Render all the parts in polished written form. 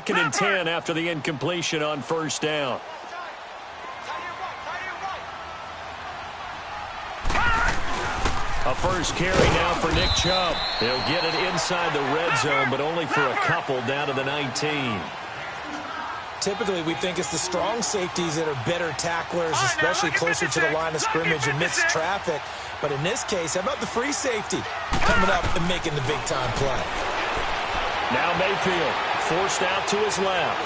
2nd and 10 after the incompletion on first down. A first carry now for Nick Chubb. He'll get it inside the red zone, but only for a couple down to the 19. Typically, we think it's the strong safeties that are better tacklers, especially closer to the line of scrimmage amidst traffic. But in this case, how about the free safety coming up and making the big-time play? Now Mayfield forced out to his left.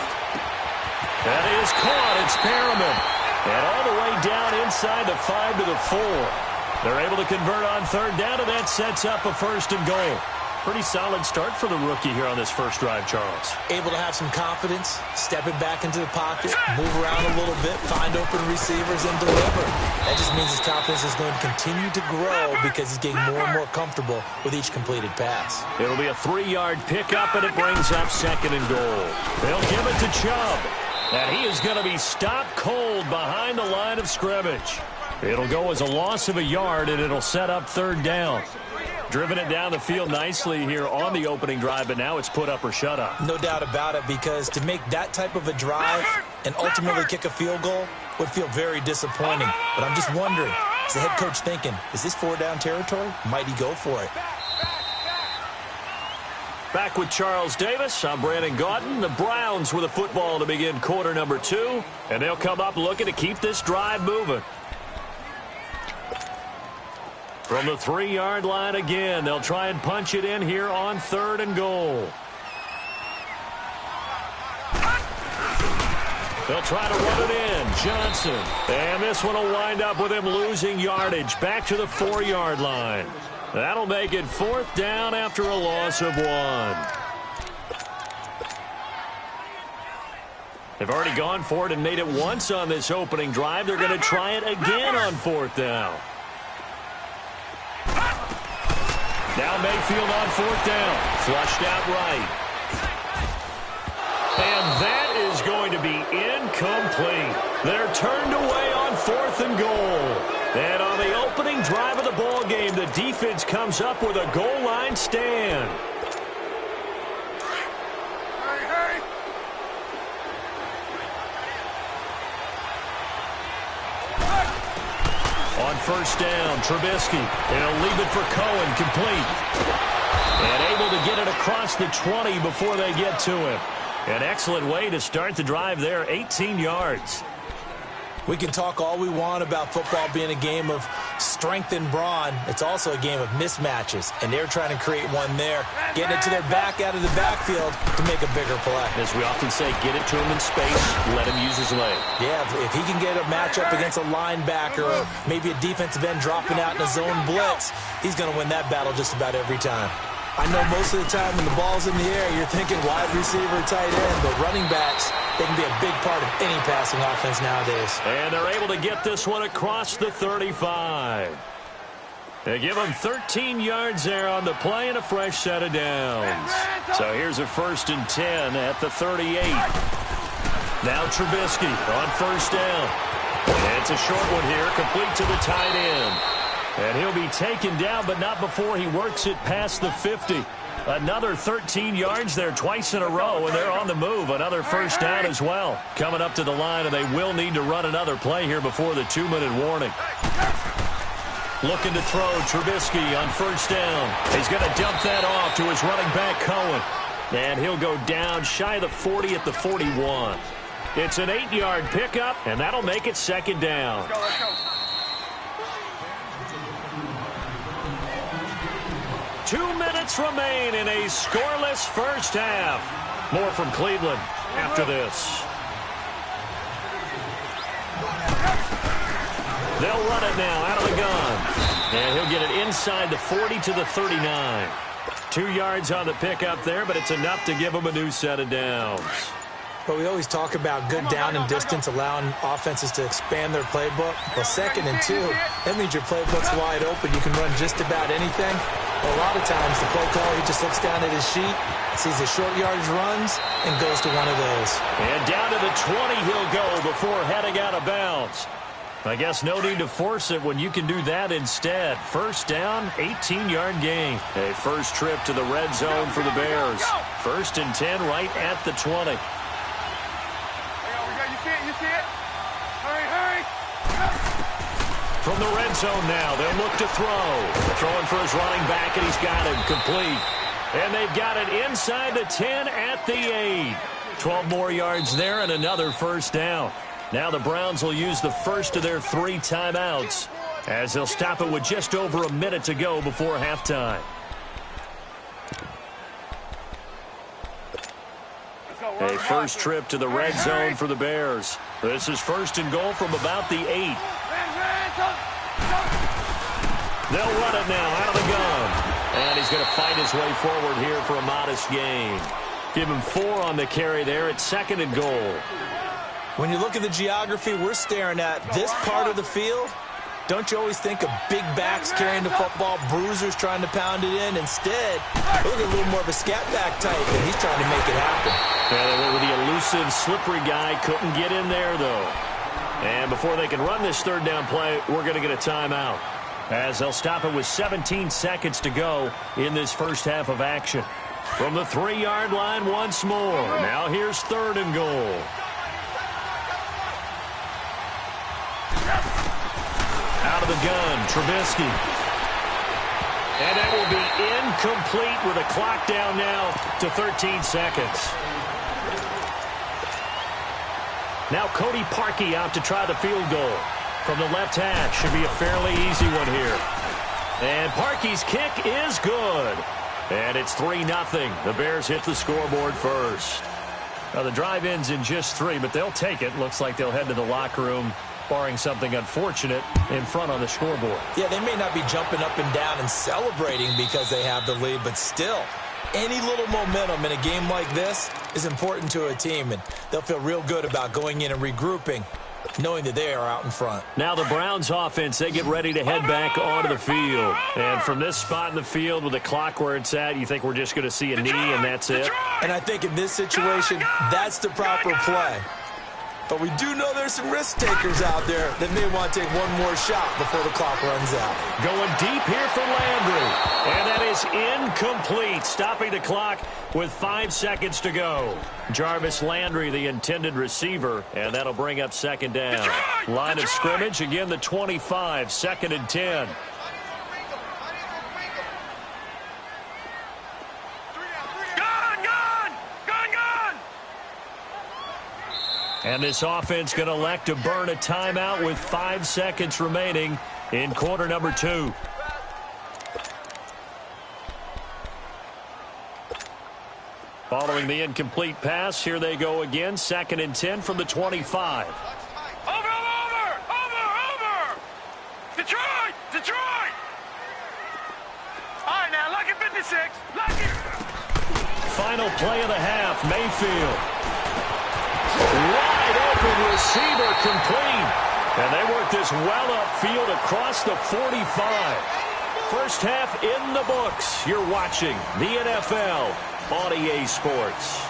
That is caught. It's Perriman. And all the way down inside the 5 to the 4. They're able to convert on third down, and that sets up a 1st and goal. Pretty solid start for the rookie here on this first drive, Charles. Able to have some confidence, stepping back into the pocket, move around a little bit, find open receivers, and deliver. That just means his confidence is going to continue to grow because he's getting more and more comfortable with each completed pass. It'll be a 3-yard pickup, and it brings up 2nd and goal. They'll give it to Chubb, and he is going to be stopped cold behind the line of scrimmage. It'll go as a loss of a yard, and it'll set up 3rd down. Driven it down the field nicely here on the opening drive, but now it's put up or shut up. No doubt about it, because to make that type of a drive and ultimately kick a field goal would feel very disappointing. But I'm just wondering, is the head coach thinking, is this 4-down territory? Might he go for it? Back with Charles Davis, I'm Brandon Gaudin. The Browns with the football to begin quarter number 2, and they'll come up looking to keep this drive moving. From the 3-yard line again, they'll try and punch it in here on 3rd and goal. They'll try to run it in. Johnson. And this one will wind up with him losing yardage back to the 4-yard line. That'll make it 4th down after a loss of 1. They've already gone for it and made it once on this opening drive. They're going to try it again on 4th down. Now Mayfield on 4th down. Flushed out right. And that is going to be incomplete. They're turned away on 4th and goal. And on the opening drive of the ball game, the defense comes up with a goal line stand. On 1st down, Trubisky. They'll leave it for Cohen, complete. And able to get it across the 20 before they get to him. An excellent way to start the drive there, 18 yards. We can talk all we want about football being a game of strength and brawn. It's also a game of mismatches, and they're trying to create one there, getting it to their back out of the backfield to make a bigger play. As we often say, get it to him in space, let him use his leg. Yeah, if he can get a matchup against a linebacker or maybe a defensive end dropping out in a zone blitz, he's going to win that battle just about every time. I know most of the time when the ball's in the air, you're thinking wide receiver, tight end, but running backs, they can be a big part of any passing offense nowadays. And they're able to get this one across the 35. They give him 13 yards there on the play and a fresh set of downs. So here's a 1st and 10 at the 38. Now Trubisky on 1st down. And it's a short one here, complete to the tight end. And he'll be taken down, but not before he works it past the 50. Another 13 yards there twice in a row, and they're on the move. Another 1st down as well. Coming up to the line, and they will need to run another play here before the 2-minute warning. Looking to throw, Trubisky on 1st down. He's going to dump that off to his running back, Cohen. And he'll go down shy of the 40 at the 41. It's an 8-yard pickup, and that'll make it 2nd down. Let's go. 2 minutes remain in a scoreless first half. More from Cleveland after this. They'll run it now out of the gun. And he'll get it inside the 40 to the 39. 2 yards on the pickup there, but it's enough to give them a new set of downs. But we always talk about good down and distance, allowing offenses to expand their playbook. Well, 2nd and 2, that means your playbook's wide open. You can run just about anything. But a lot of times, the play caller, he just looks down at his sheet, sees the short yardage runs, and goes to one of those. And down to the 20 he'll go before heading out of bounds. I guess no need to force it when you can do that instead. First down, 18-yard gain. A first trip to the red zone for the Bears. First and 10 right at the 20. You see it? Hurry. From the red zone now, they'll look to throw. Throwing for his running back, and he's got him complete. And they've got it inside the 10 at the 8. 12 more yards there and another first down. Now the Browns will use the first of their 3 timeouts as they'll stop it with just over a minute to go before halftime. A first trip to the red zone for the Bears. This is first and goal from about the 8. They'll run it now out of the gun. And he's going to fight his way forward here for a modest gain. Give him 4 on the carry there at second and goal. When you look at the geography we're staring at, this part of the field, don't you always think of big backs carrying the football, bruisers trying to pound it in? Instead, look at a little more of a scat back type, and he's trying to make it happen. Yeah, they went with the elusive, slippery guy. Couldn't get in there, though. And before they can run this third down play, we're going to get a timeout, as they'll stop it with 17 seconds to go in this first half of action. From the 3-yard line once more. Now here's third and goal. Out of the gun, Trubisky. And that will be incomplete with a clock down now to 13 seconds. Now Cody Parkey out to try the field goal. From the left hash, should be a fairly easy one here. And Parkey's kick is good. And it's 3-0. The Bears hit the scoreboard first. Now the drive ends in just 3, but they'll take it. Looks like they'll head to the locker room, barring something unfortunate, in front on the scoreboard. Yeah, they may not be jumping up and down and celebrating because they have the lead, but still, any little momentum in a game like this is important to a team, and they'll feel real good about going in and regrouping, knowing that they are out in front. Now the Browns offense, they get ready to head back onto the field. And from this spot in the field with the clock where it's at, you think we're just going to see a knee and that's it? And I think in this situation, that's the proper play. But we do know there's some risk takers out there that may want to take one more shot before the clock runs out. Going deep here for Landry. And that is incomplete, stopping the clock with 5 seconds to go. Jarvis Landry, the intended receiver, and that'll bring up second down. Line of scrimmage, again the 25, second and 10. And this offense going to elect to burn a timeout with 5 seconds remaining in quarter number 2. Following the incomplete pass, here they go again. Second and 10 from the 25. Over! Detroit! All right, now, lucky 56. Lucky. Final play of the half, Mayfield. Wide open receiver complete. And they work this well upfield across the 45. First half in the books. You're watching the NFL on EA Sports.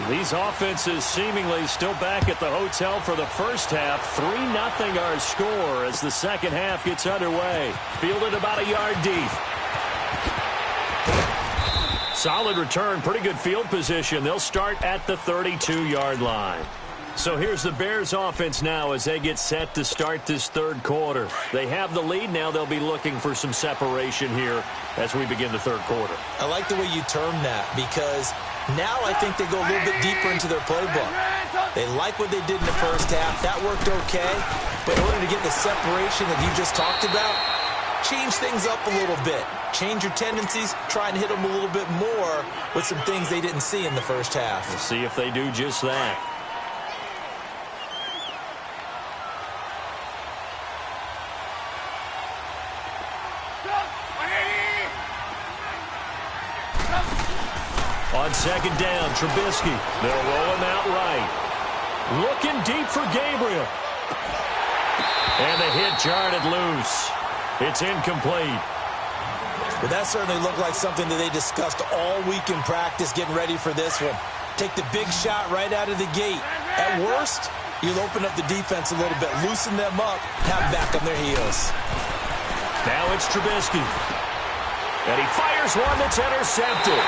These offenses seemingly still back at the hotel for the first half. 3-0 our score as the second half gets underway. Fielded about a yard deep. Solid return, pretty good field position. They'll start at the 32-yard line. So here's the Bears offense now as they get set to start this third quarter. They have the lead. Now they'll be looking for some separation here as we begin the third quarter. I like the way you term that because now I think they go a little bit deeper into their playbook. They like what they did in the first half. That worked okay. But in order to get the separation that you just talked about, change things up a little bit. Change your tendencies. Try and hit them a little bit more with some things they didn't see in the first half. We'll see if they do just that. On second down, Trubisky. They'll roll him out right. Looking deep for Gabriel. And the hit jarred it loose. It's incomplete. Well, that certainly looked like something that they discussed all week in practice getting ready for this one. Take the big shot right out of the gate. At worst, you'll open up the defense a little bit, loosen them up, have them back on their heels. Now it's Trubisky. And he fires one that's intercepted.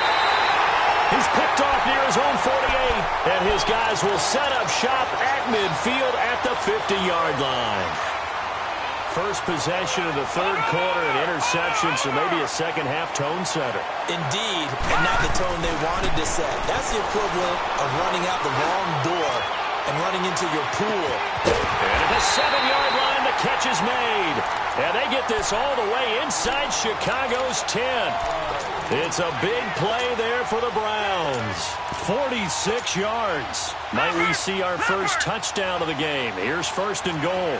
He's picked off near his own 48, and his guys will set up shop at midfield at the 50-yard line. First possession of the third quarter, an interception, so maybe a second-half tone setter. Indeed, and not the tone they wanted to set. That's the equivalent of running out the wrong door and running into your pool. And at the 7-yard line, the catch is made. And they get this all the way inside Chicago's 10. It's a big play there for the Browns. 46 yards. Might we see our first touchdown of the game? Here's first and goal.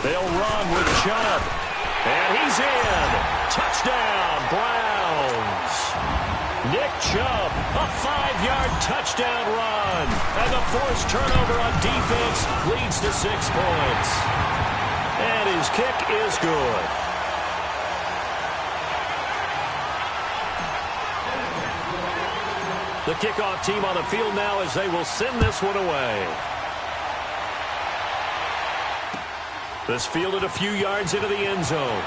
They'll run with Chubb. And he's in. Touchdown, Browns. Nick Chubb, a 5-yard touchdown run. And the forced turnover on defense leads to 6 points. And his kick is good. The kickoff team on the field now as they will send this one away. This fielded a few yards into the end zone.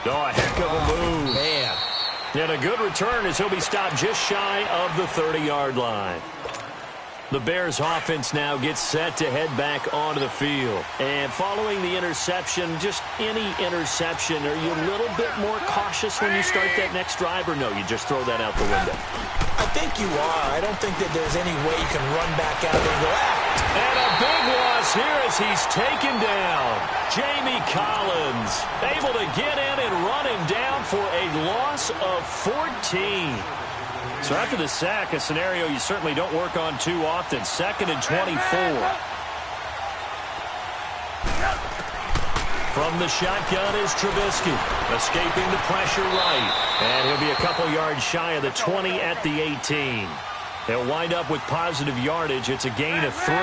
Oh, a heck of a move. Man. And a good return as he'll be stopped just shy of the 30-yard line. The Bears offense now gets set to head back onto the field. And following the interception, just any interception, are you a little bit more cautious when you start that next drive, or no, you just throw that out the window? I think you are. I don't think that there's any way you can run back out there and go, And a big loss here as he's taken down. Jamie Collins able to get in and run him down for a loss of 14. So after the sack, a scenario you certainly don't work on too often. 2nd and 24. From the shotgun is Trubisky, escaping the pressure right. And he'll be a couple yards shy of the 20 at the 18. They'll wind up with positive yardage. It's a gain of 3,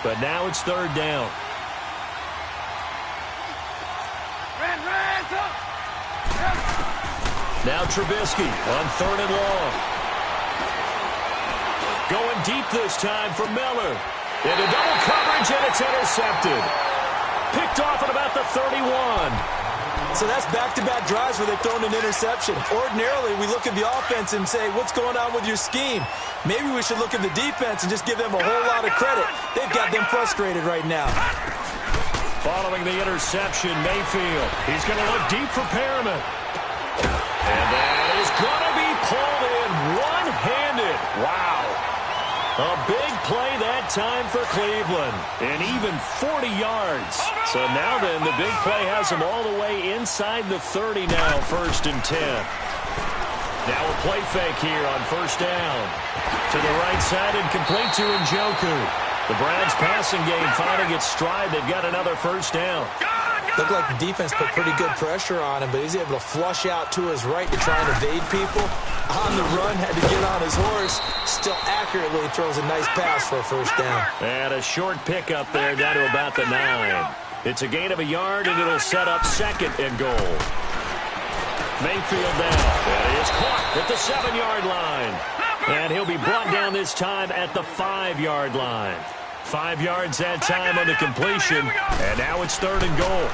but now it's 3rd down. Now Trubisky on 3rd and long. Going deep this time for Miller. Into double coverage, and it's intercepted. Picked off at about the 31. So that's back-to-back drives where they've thrown an interception. Ordinarily, we look at the offense and say, what's going on with your scheme? Maybe we should look at the defense and just give them a whole lot of credit. They've got them frustrated right now. Following the interception, Mayfield. He's going to look deep for Perriman. And that is going to be pulled in one-handed. Wow. A big play that time for Cleveland. And even 40 yards. So now then, the big play has them all the way inside the 30 now, 1st and 10. Now a play fake here on 1st down. To the right side and complete to Njoku. The Browns passing game finding its stride. They've got another 1st down. Looked like the defense put pretty good pressure on him, but he's able to flush out to his right to try and evade people. On the run, had to get on his horse. Still accurately throws a nice pass for a 1st down. And a short pickup there down to about the 9. It's a gain of a yard, and it'll set up 2nd and goal. Mayfield down. And he is caught at the 7-yard line. And he'll be brought down this time at the 5-yard line. 5 yards that time on the completion. And now it's 3rd and goal.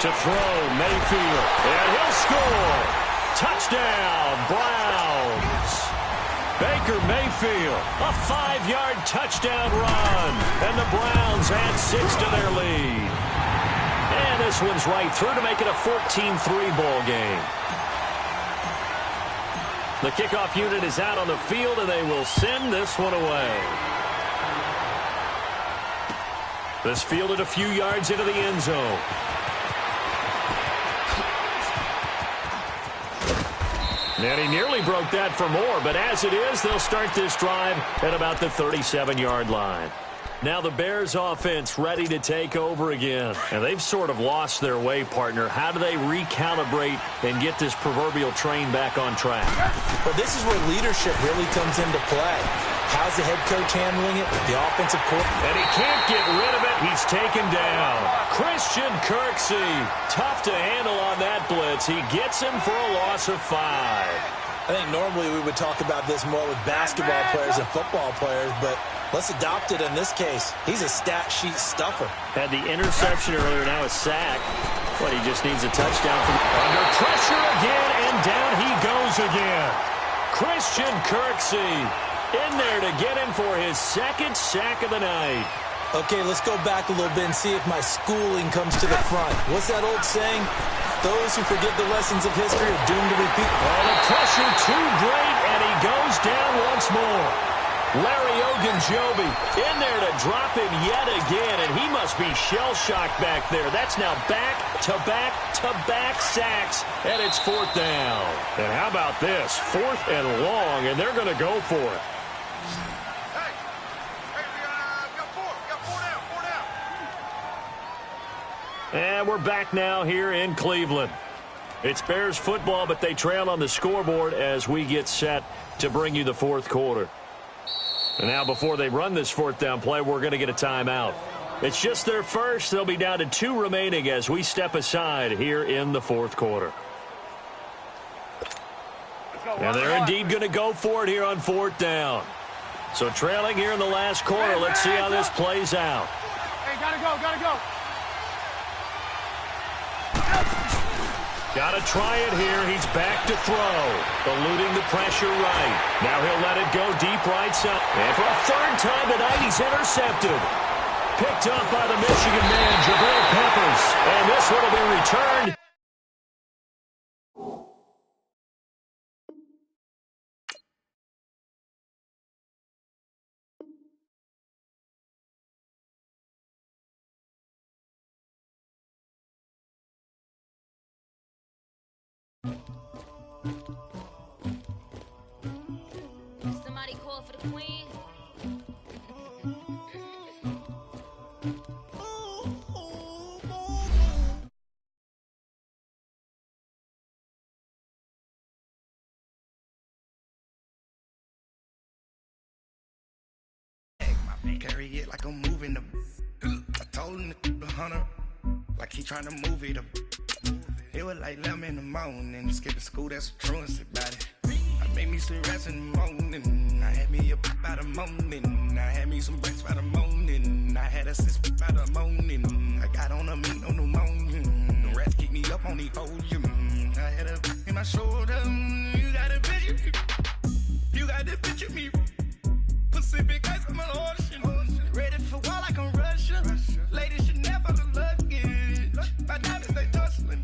To throw, Mayfield. And he'll score. Touchdown, Browns. Baker Mayfield, a 5-yard touchdown run. And the Browns add 6 to their lead. And this one's right through to make it a 14-3 ball game. The kickoff unit is out on the field, and they will send this one away. This fielded a few yards into the end zone. And he nearly broke that for more, but as it is, they'll start this drive at about the 37-yard line. Now the Bears offense ready to take over again. And they've sort of lost their way, partner. How do they recalibrate and get this proverbial train back on track? Well, this is where leadership really comes into play. How's the head coach handling it? The offensive coordinator. And he can't get rid of it. He's taken down. Christian Kirksey. Tough to handle on that blitz. He gets him for a loss of 5. I think normally we would talk about this more with basketball players and football players, but let's adopt it in this case. He's a stat sheet stuffer. Had the interception earlier, now a sack. But he just needs a touchdown. Under pressure again, and down he goes again. Christian Kirksey in there to get him for his second sack of the night. Okay, let's go back a little bit and see if my schooling comes to the front. What's that old saying? Those who forget the lessons of history are doomed to repeat. Oh, the pressure too great, and he goes down once more. Larry Ogunjobi in there to drop him yet again, and he must be shell-shocked back there. That's now back-to-back-to-back sacks, and it's 4th down. And how about this? 4th and long, and they're going to go for it. And we're back now here in Cleveland. It's Bears football, but they trail on the scoreboard as we get set to bring you the 4th quarter. And now before they run this 4th down play, we're going to get a timeout. It's just their first. They'll be down to 2 remaining as we step aside here in the 4th quarter. And they're indeed going to go for it here on 4th down. So trailing here in the last quarter. Let's see how this plays out. Hey, gotta go, gotta go. Got to try it here. He's back to throw. Eluding the pressure right. Now he'll let it go deep right side. And for a 3rd time tonight, he's intercepted. Picked up by the Michigan man, Jabril Peppers. And this one will be returned. Somebody call for the queen. Carry it like I'm moving the. I told him the hunter, like he trying to move it up. It was like 11 in the morning, skipping school, that's a truancy about it. I made me some rest in the morning, I had me a pop by the morning, I had me some breaks by the morning, I had a sis by the morning, I got on a meat on the morning, the rats keep me up on the podium, I had a in my shoulder, you got a picture, you got the picture me, Pacific ice on my ocean, ready for war like I'm Russia, ladies should never look luggage, my diamonds they tussling.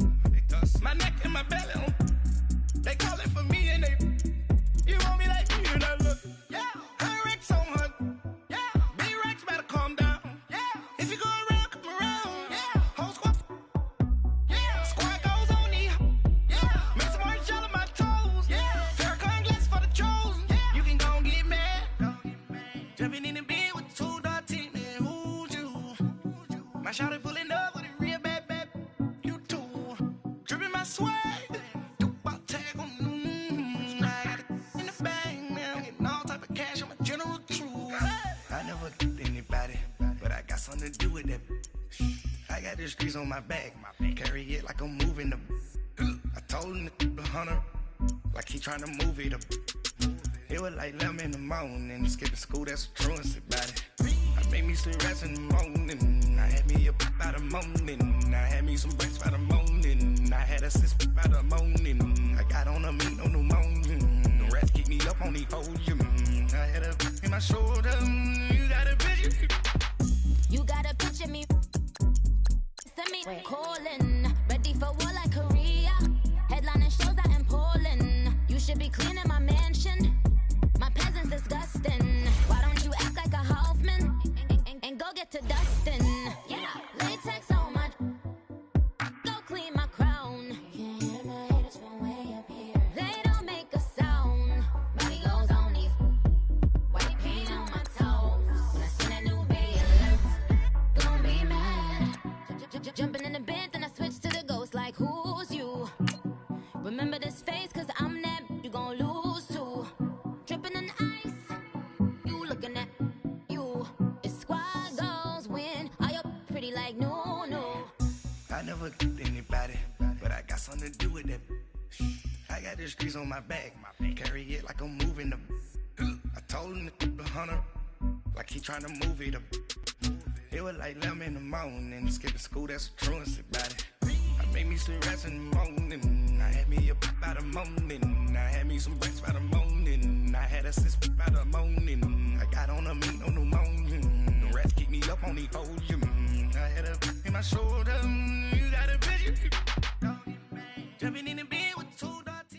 My neck and my belly on. They calling for me and they. You want me like you and I look. Yeah. High Rex on her. Yeah. B-Rex better calm down. Yeah. If you go around, come around. Yeah. Whole squad. Yeah. Squad goes on me. Yeah. Make some orange gel on my toes. Yeah. Farrakhan glass for the chosen. Yeah. You can go and get mad. Jumping in the bed with 2 dark teeth, man. Who's you? My shawty pulling up with a real bad. Swag, about tag on I got it in the bag, man. Getting all type of cash, I'm a general true. I never did anybody, but I got something to do with that. I got the streets on my back, carry it like I'm moving the. I told him the hunter, like he trying to move it up. It was like 11 in the morning, skipping school, that's a truancy about it. I made me some rest in the morning, I had me a pop by the morning, I had me some breaks by the morning, I had a sis by the morning, I got on a meat on the morning, the rats keep me up on the podium, I had a in my shoulder, you got a picture. You got a picture me. Send me calling. Ready for war like Korea. Headlining shows out in Poland. You should be cleaning my mansion. My peasants disgusting. Why don't you act like a Hoffman and go get to dustin'? Yeah, latex on my. Go clean my crown. Can't hear my haters from way up here. They don't make a sound. Body goes on these. White paint on my toes. When I see that new bay alert, gon' be mad. Jumping in the bed, then I switch to the ghost like who's you? Remember this face, cause I'm that you gon' lose too. Dripping in ice, you like no, no. I never killed anybody, but I got something to do with that. I got the streets on my back, carry it like I'm moving the. I told him the hunter, like he trying to move it up. It was like 11 in the morning, skipping school, that's a truancy about it. I made me some rest in the morning, I had me a pop by the morning, I had me some breaks by the morning, I had a sis by the morning, I got on a meat on the morning, the rats keep me up on the podium, I had a in my shoulder, you got a vision, jumping in the bed with 2 dots.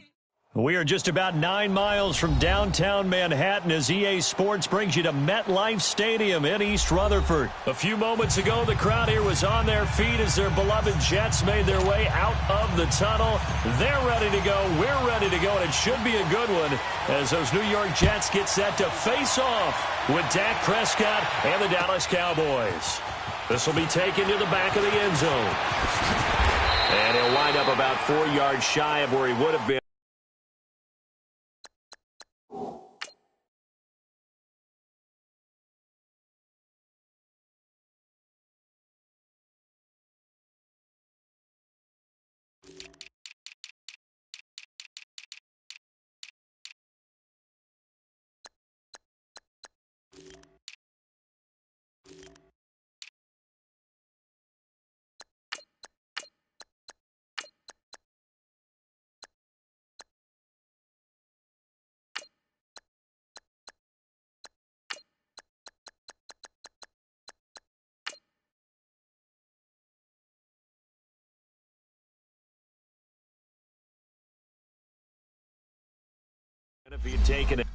We are just about 9 miles from downtown Manhattan as EA Sports brings you to MetLife Stadium in East Rutherford. A few moments ago, the crowd here was on their feet as their beloved Jets made their way out of the tunnel. They're ready to go. We're ready to go, and it should be a good one as those New York Jets get set to face off with Dak Prescott and the Dallas Cowboys. This will be taken to the back of the end zone. And he'll wind up about 4 yards shy of where he would have been. If you'd taken it.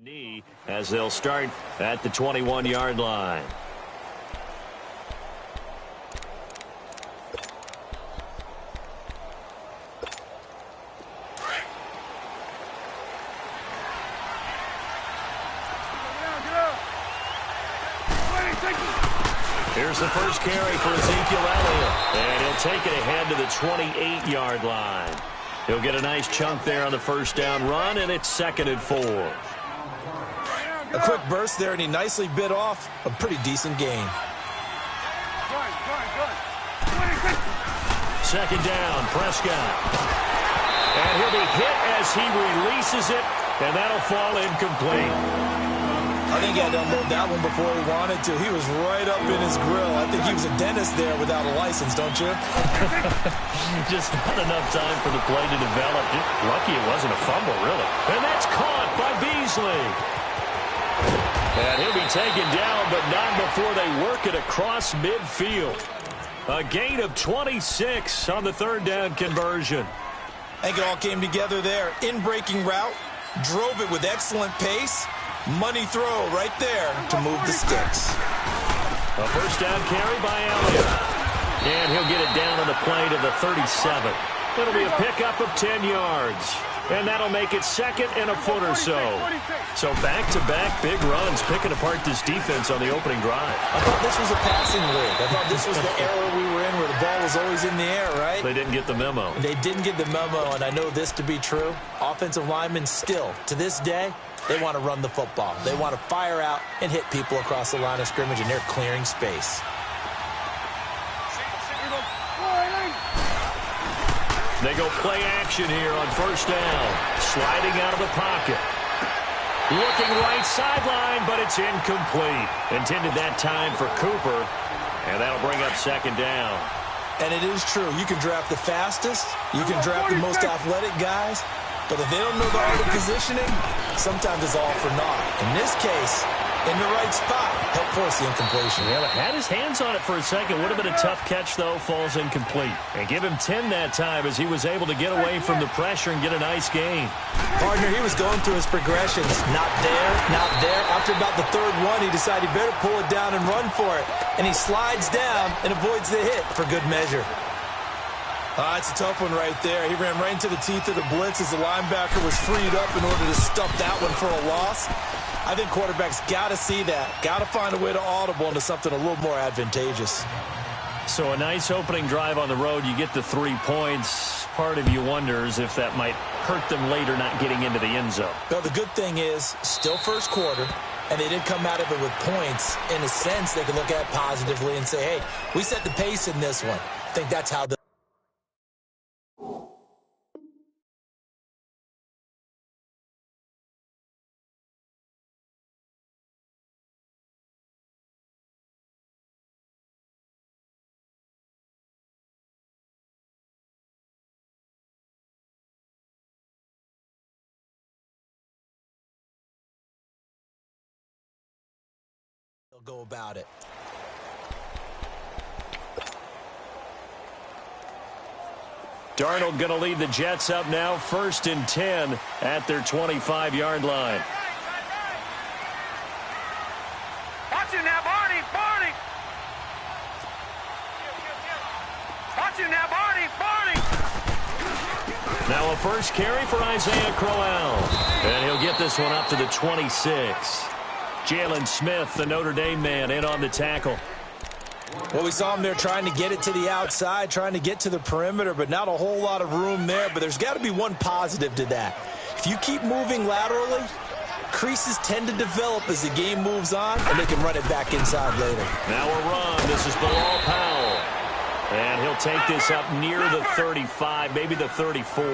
Knee as they'll start at the 21-yard line. Here's the first carry for Ezekiel Elliott, and he'll take it ahead to the 28-yard line. He'll get a nice chunk there on the first down run, and it's 2nd and 4. A quick burst there, and he nicely bit off a pretty decent gain. Second down, Prescott. And he'll be hit as he releases it, and that'll fall incomplete. I think he had to unload that one before he wanted to. He was right up in his grill. I think he was a dentist there without a license, don't you? Just not enough time for the play to develop. Just lucky it wasn't a fumble, really. And that's caught by Beasley. And he'll be taken down, but not before they work it across midfield. A gain of 26 on the third down conversion. I think it all came together there. In-breaking route, drove it with excellent pace. Money throw right there to move the sticks. A first down carry by Elliott. And he'll get it down on the play to the 37. It'll be a pickup of 10 yards. And that'll make it 2nd and a foot or so. So back-to-back big runs, picking apart this defense on the opening drive. I thought this was a passing league. I thought this was the era we were in where the ball was always in the air, right? They didn't get the memo. They didn't get the memo, and I know this to be true. Offensive linemen still, to this day, they want to run the football. They want to fire out and hit people across the line of scrimmage, and they're clearing space. They go play action here on first down. Sliding out of the pocket. Looking right sideline, but it's incomplete. Intended that time for Cooper, and that'll bring up second down. And it is true. You can draft the fastest. You can draft the most athletic guys. But if they don't know the art of positioning, sometimes it's all for naught. In this case, in the right spot, help force the incompletion. Yeah, had his hands on it for a second. Would have been a tough catch, though. Falls incomplete. And give him 10 that time as he was able to get away from the pressure and get a nice gain. Partner, he was going through his progressions. Not there, not there. After about the third one, he decided he better pull it down and run for it. And he slides down and avoids the hit for good measure. It's a tough one right there. He ran right into the teeth of the blitz as the linebacker was freed up in order to stuff that one for a loss. I think quarterbacks got to see that. Got to find a way to audible into something a little more advantageous. So a nice opening drive on the road. You get the 3 points. Part of you wonders if that might hurt them later not getting into the end zone. Well, the good thing is still first quarter, and they did come out of it with points. In a sense, they can look at it positively and say, hey, we set the pace in this one. I think that's how the go about it. Darnold going to lead the Jets up now, 1st and 10 at their 25-yard line. Watch you now, Barney! Barney! Watch you now, Barney! Barney! Now a first carry for Isaiah Crowell. And he'll get this one up to the 26. Jalen Smith, the Notre Dame man, in on the tackle. Well, we saw him there trying to get it to the outside, trying to get to the perimeter, but not a whole lot of room there. But there's got to be one positive to that. If you keep moving laterally, creases tend to develop as the game moves on, and they can run it back inside later. Now a run. This is Bilal Powell. And he'll take this up near the 35, maybe the 34.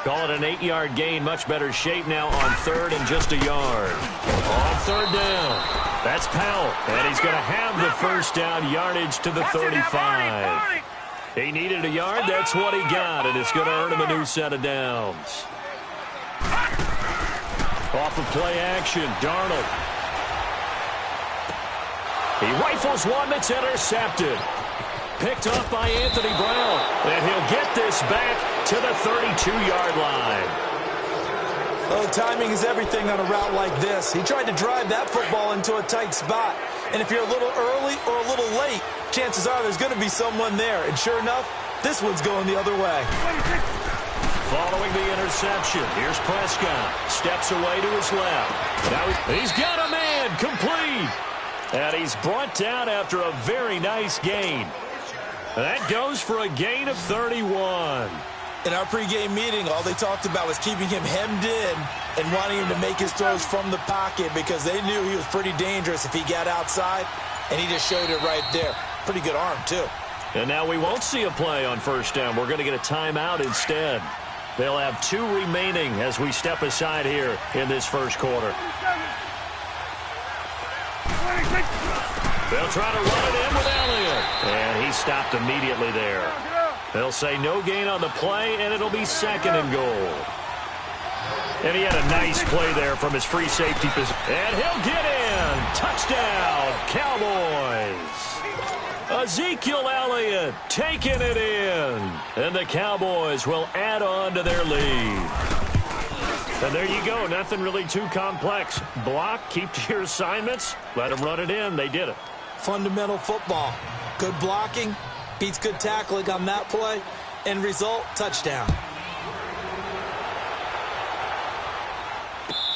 Call it an 8-yard gain. Much better shape now on 3rd and just a yard. On 3rd down. That's Powell. And he's going to have the first down yardage to the 35. He needed a yard. That's what he got. And it's going to earn him a new set of downs. Off of play action, Darnold. He rifles one that's intercepted. Picked up by Anthony Brown. And he'll get this back to the 32-yard line. Oh, timing is everything on a route like this. He tried to drive that football into a tight spot. And if you're a little early or a little late, chances are there's going to be someone there. And sure enough, this one's going the other way. Following the interception, here's Prescott. Steps away to his left. Now he's got a man, complete. And he's brought down after a very nice gain. That goes for a gain of 31. In our pregame meeting, all they talked about was keeping him hemmed in and wanting him to make his throws from the pocket because they knew he was pretty dangerous if he got outside, and he just showed it right there. Pretty good arm, too. And now we won't see a play on first down. We're going to get a timeout instead. They'll have 2 remaining as we step aside here in this first quarter. They'll try to run it in with Elliott. And he stopped immediately there. They'll say no gain on the play, and it'll be 2nd and goal. And he had a nice play there from his free safety position. And he'll get in. Touchdown, Cowboys. Ezekiel Elliott taking it in. And the Cowboys will add on to their lead. And there you go. Nothing really too complex. Block, keep to your assignments, let them run it in. They did it. Fundamental football. Good blocking. Beats good tackling on that play. End result, touchdown.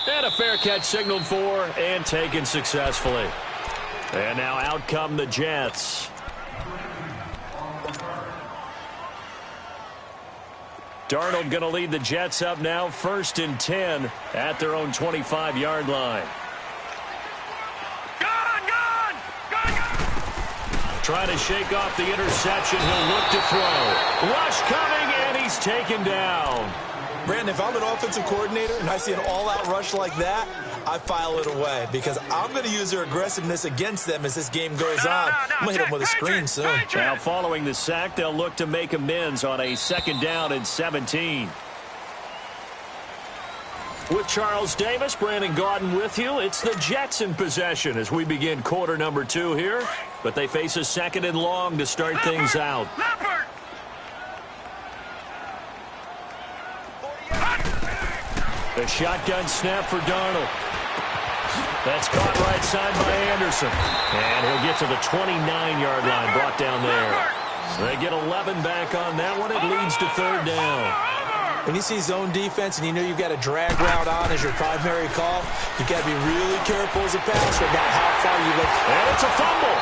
And a fair catch signaled for and taken successfully. And now out come the Jets. Darnold going to lead the Jets up now, 1st and 10 at their own 25-yard line. Trying to shake off the interception. He'll look to throw. Rush coming, and he he's taken down. Brandon, if I'm an offensive coordinator and I see an all-out rush like that, I file it away because I'm going to use their aggressiveness against them as this game goes on. I'm going to hit them with a screen soon. Now, following the sack, they'll look to make amends on a 2nd down and 17. With Charles Davis, Brandon Gaudin with you. It's the Jets in possession as we begin quarter number 2 here. But they face a 2nd and long to start things out. The shotgun snap for Darnold. That's caught right side by Anderson. And he'll get to the 29-yard line, brought down there. So they get 11 back on that one. It leads to 3rd down. When you see zone defense and you know you've got a drag route on as your primary call, you've got to be really careful as a passer about how far you look. And it's a fumble.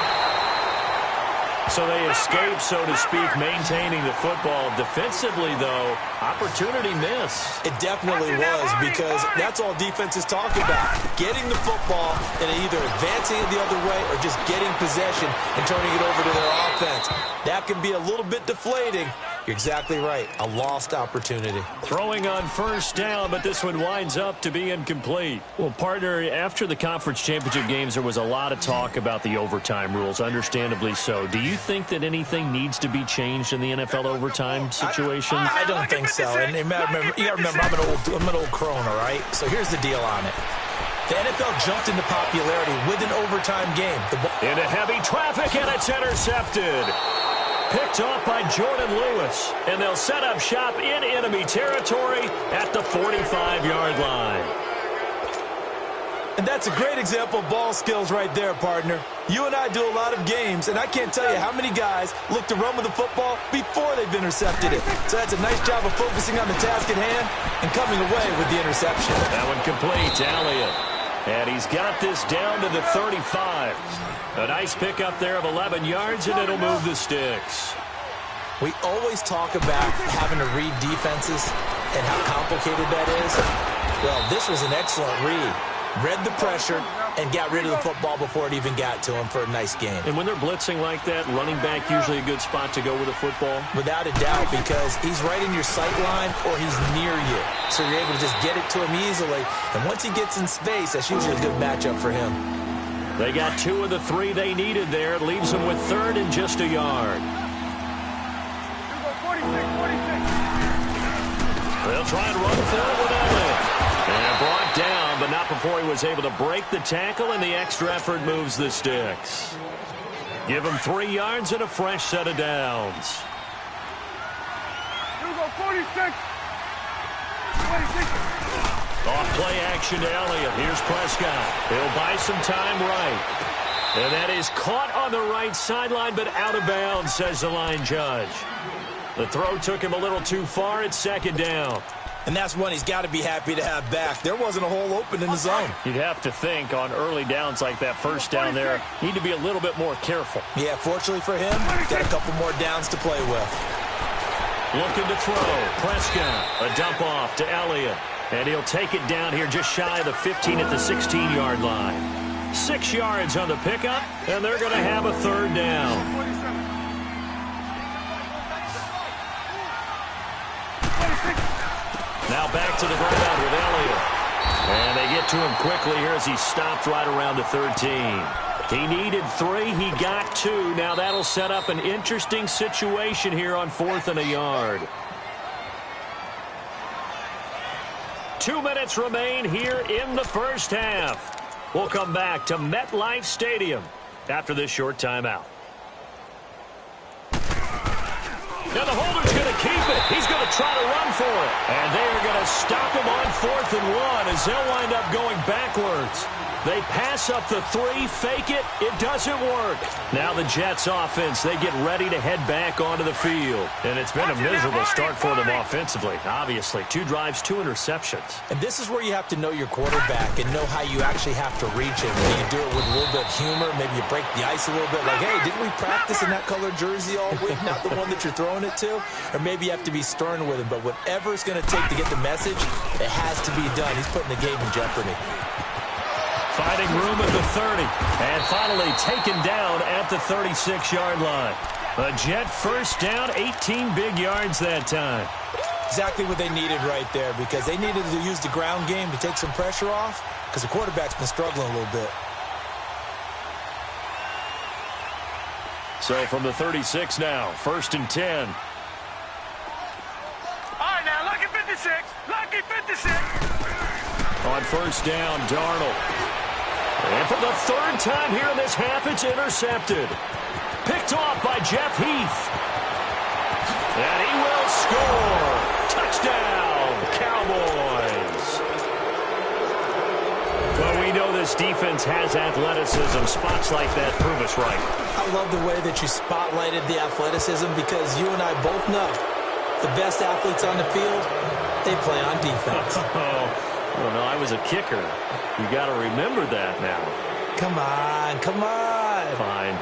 So they escape, so to speak, maintaining the football. Defensively, though, opportunity miss. It definitely was because that's all defense is talking about. Getting the football and either advancing it the other way or just getting possession and turning it over to their offense. That can be a little bit deflating. You're exactly right. A lost opportunity. Throwing on 1st down, but this one winds up to be incomplete. Well, partner, after the conference championship games, there was a lot of talk about the overtime rules, understandably so. Do you think that anything needs to be changed in the NFL overtime situation? I don't think so. And you got to remember, I'm an old crone, all right? So here's the deal on it. The NFL jumped into popularity with an overtime game. Into heavy traffic, and it's intercepted. Picked off by Jordan Lewis, and they'll set up shop in enemy territory at the 45-yard line. And that's a great example of ball skills right there, partner. You and I do a lot of games, and I can't tell you how many guys look to run with the football before they've intercepted it. So that's a nice job of focusing on the task at hand and coming away with the interception. That one complete to Elliott. And he's got this down to the 35. A nice pickup there of 11 yards, and it'll move the sticks. We always talk about having to read defenses and how complicated that is. Well, this was an excellent read. Read the pressure and got rid of the football before it even got to him for a nice game. And when they're blitzing like that, running back usually a good spot to go with the football? Without a doubt, because he's right in your sight line or he's near you. So you're able to just get it to him easily. And once he gets in space, that's usually a good matchup for him. They got 2 of the 3 they needed there. It leaves them with 3rd and just a yard. They'll try and run forward with Elliott. And brought down, but not before he was able to break the tackle, and the extra effort moves the sticks. Give him 3 yards and a fresh set of downs. Here we go, 46. 26. Off play action to Elliott. Here's Prescott. He'll buy some time right. And that is caught on the right sideline, but out of bounds, says the line judge. The throw took him a little too far. It's 2nd down. And that's one he's got to be happy to have back. There wasn't a hole open in the zone. You'd have to think on early downs like that 1st down there, need to be a little bit more careful. Yeah, fortunately for him, got a couple more downs to play with. Looking to throw. Prescott. A dump off to Elliott. And he'll take it down here just shy of the 15 at the 16-yard line. 6 yards on the pickup, and they're going to have a 3rd down. Now back to the ground with Elliott. And they get to him quickly here as he stopped right around the 13. He needed 3. He got 2. Now that'll set up an interesting situation here on 4th and a yard. 2 minutes remain here in the 1st half. We'll come back to MetLife Stadium after this short timeout. Now the holder's going to keep it. He's going to try to run for it. And they are going to stop him on 4th and 1 as they'll wind up going backwards. They pass up the 3, fake it. It doesn't work. Now the Jets offense, they get ready to head back onto the field. And it's been a miserable start for them offensively. Obviously, 2 drives, 2 interceptions. And this is where you have to know your quarterback and know how you actually have to reach him. You do it with a little bit of humor. Maybe you break the ice a little bit. Like, hey, didn't we practice in that colored jersey all week? Not the one that you're throwing it to. Or maybe you have to be stern with him. But whatever it's going to take to get the message, it has to be done. He's putting the game in jeopardy. Finding room at the 30, and finally taken down at the 36-yard line. A Jet 1st down, 18 big yards that time. Exactly what they needed right there, because they needed to use the ground game to take some pressure off, because the quarterback's been struggling a little bit. So from the 36 now, 1st and 10. All right, now, lucky 56. Lucky 56. On 1st down, Darnold. And for the 3rd time here in this half, it's intercepted. Picked off by Jeff Heath. And he will score. Touchdown, Cowboys. Well, we know this defense has athleticism. Spots like that prove us right. I love the way that you spotlighted the athleticism, because you and I both know the best athletes on the field, they play on defense. Well, no, I was a kicker. You got to remember that now. Come on, come on. Fine.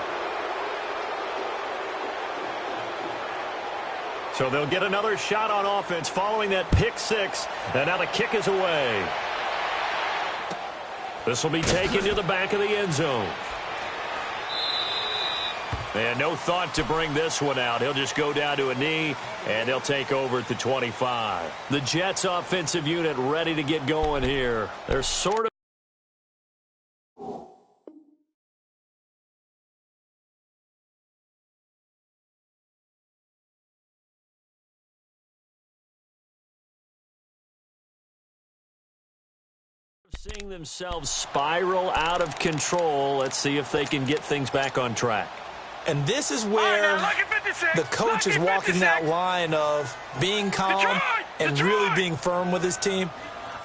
So they'll get another shot on offense following that pick 6. And now the kick is away. This will be taken to the back of the end zone. And no thought to bring this one out. He'll just go down to a knee, and they'll take over at the 25. The Jets offensive unit ready to get going here. They're sort of seeing themselves spiral out of control. Let's see if they can get things back on track. And this is where the coach is walking that line of being calm and really being firm with his team.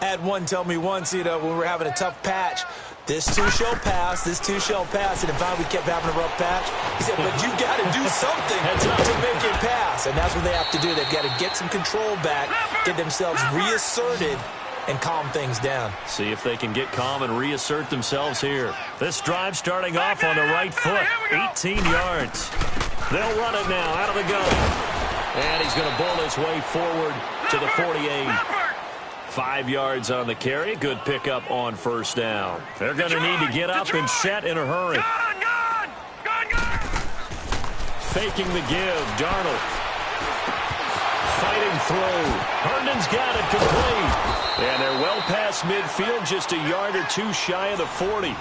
I had one tell me once, when we were having a tough patch, this too shall pass, this too shall pass. And if we kept having a rough patch, he said, but you got to do something to make it pass. And that's what they have to do. They've got to get some control back, get themselves reasserted, and calm things down. See if they can get calm and reassert themselves here. This drive starting off on the right foot. 18 yards. They'll run it now out of the gun. And he's going to bull his way forward to the 48. 5 yards on the carry. Good pickup on 1st down. They're going to need to get up and set in a hurry. Faking the give. Darnold. Fighting through. Herndon's got it complete. And they're well past midfield, just a yard or two shy of the 40.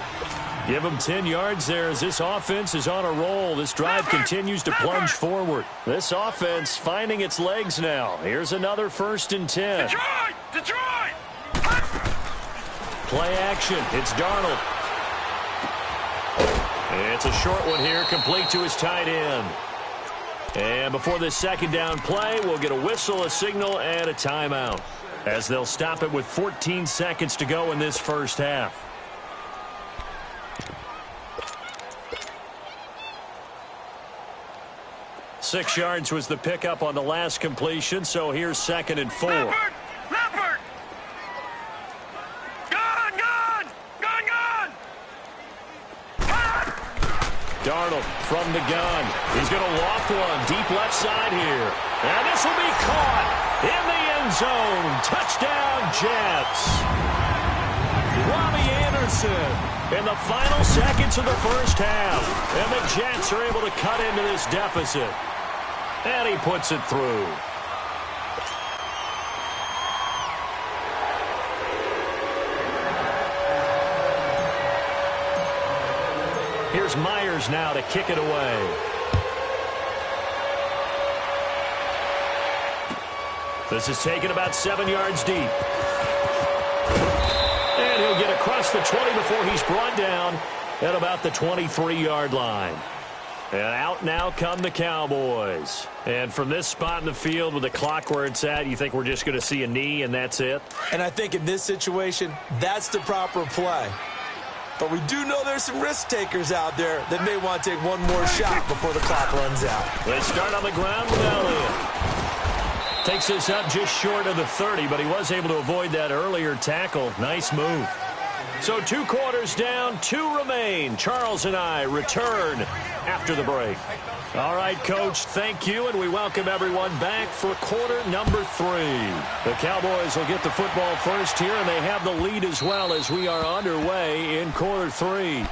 Give them 10 yards there as this offense is on a roll. This drive continues to plunge forward. This offense finding its legs now. Here's another 1st and 10. Detroit! Play action. It's Darnold. It's a short one here, complete to his tight end. And before this 2nd down play, we'll get a whistle, a signal, and a timeout, as they'll stop it with 14 seconds to go in this 1st half. Six yards was the pickup on the last completion, so here's 2nd and 4. Leopard! Darnold from the gun. He's going to loft one deep left side here. And this will be caught in the end zone. Touchdown, Jets. Robbie Anderson in the final seconds of the 1st half. And the Jets are able to cut into this deficit. And he puts it through. Here's Myers now to kick it away. This is taken about 7 yards deep. And he'll get across the 20 before he's brought down at about the 23-yard line. And out now come the Cowboys. And from this spot in the field with the clock where it's at, you think we're just going to see a knee and that's it? And I think in this situation, that's the proper play. But we do know there's some risk takers out there that may want to take one more shot before the clock runs out. They start on the ground with Elliott. Takes this up just short of the 30, but he was able to avoid that earlier tackle. Nice move. So 2 quarters down, 2 remain. Charles and I return after the break. All right, Coach, thank you, and we welcome everyone back for quarter number 3. The Cowboys will get the football first here, and they have the lead as well as we are underway in quarter 3.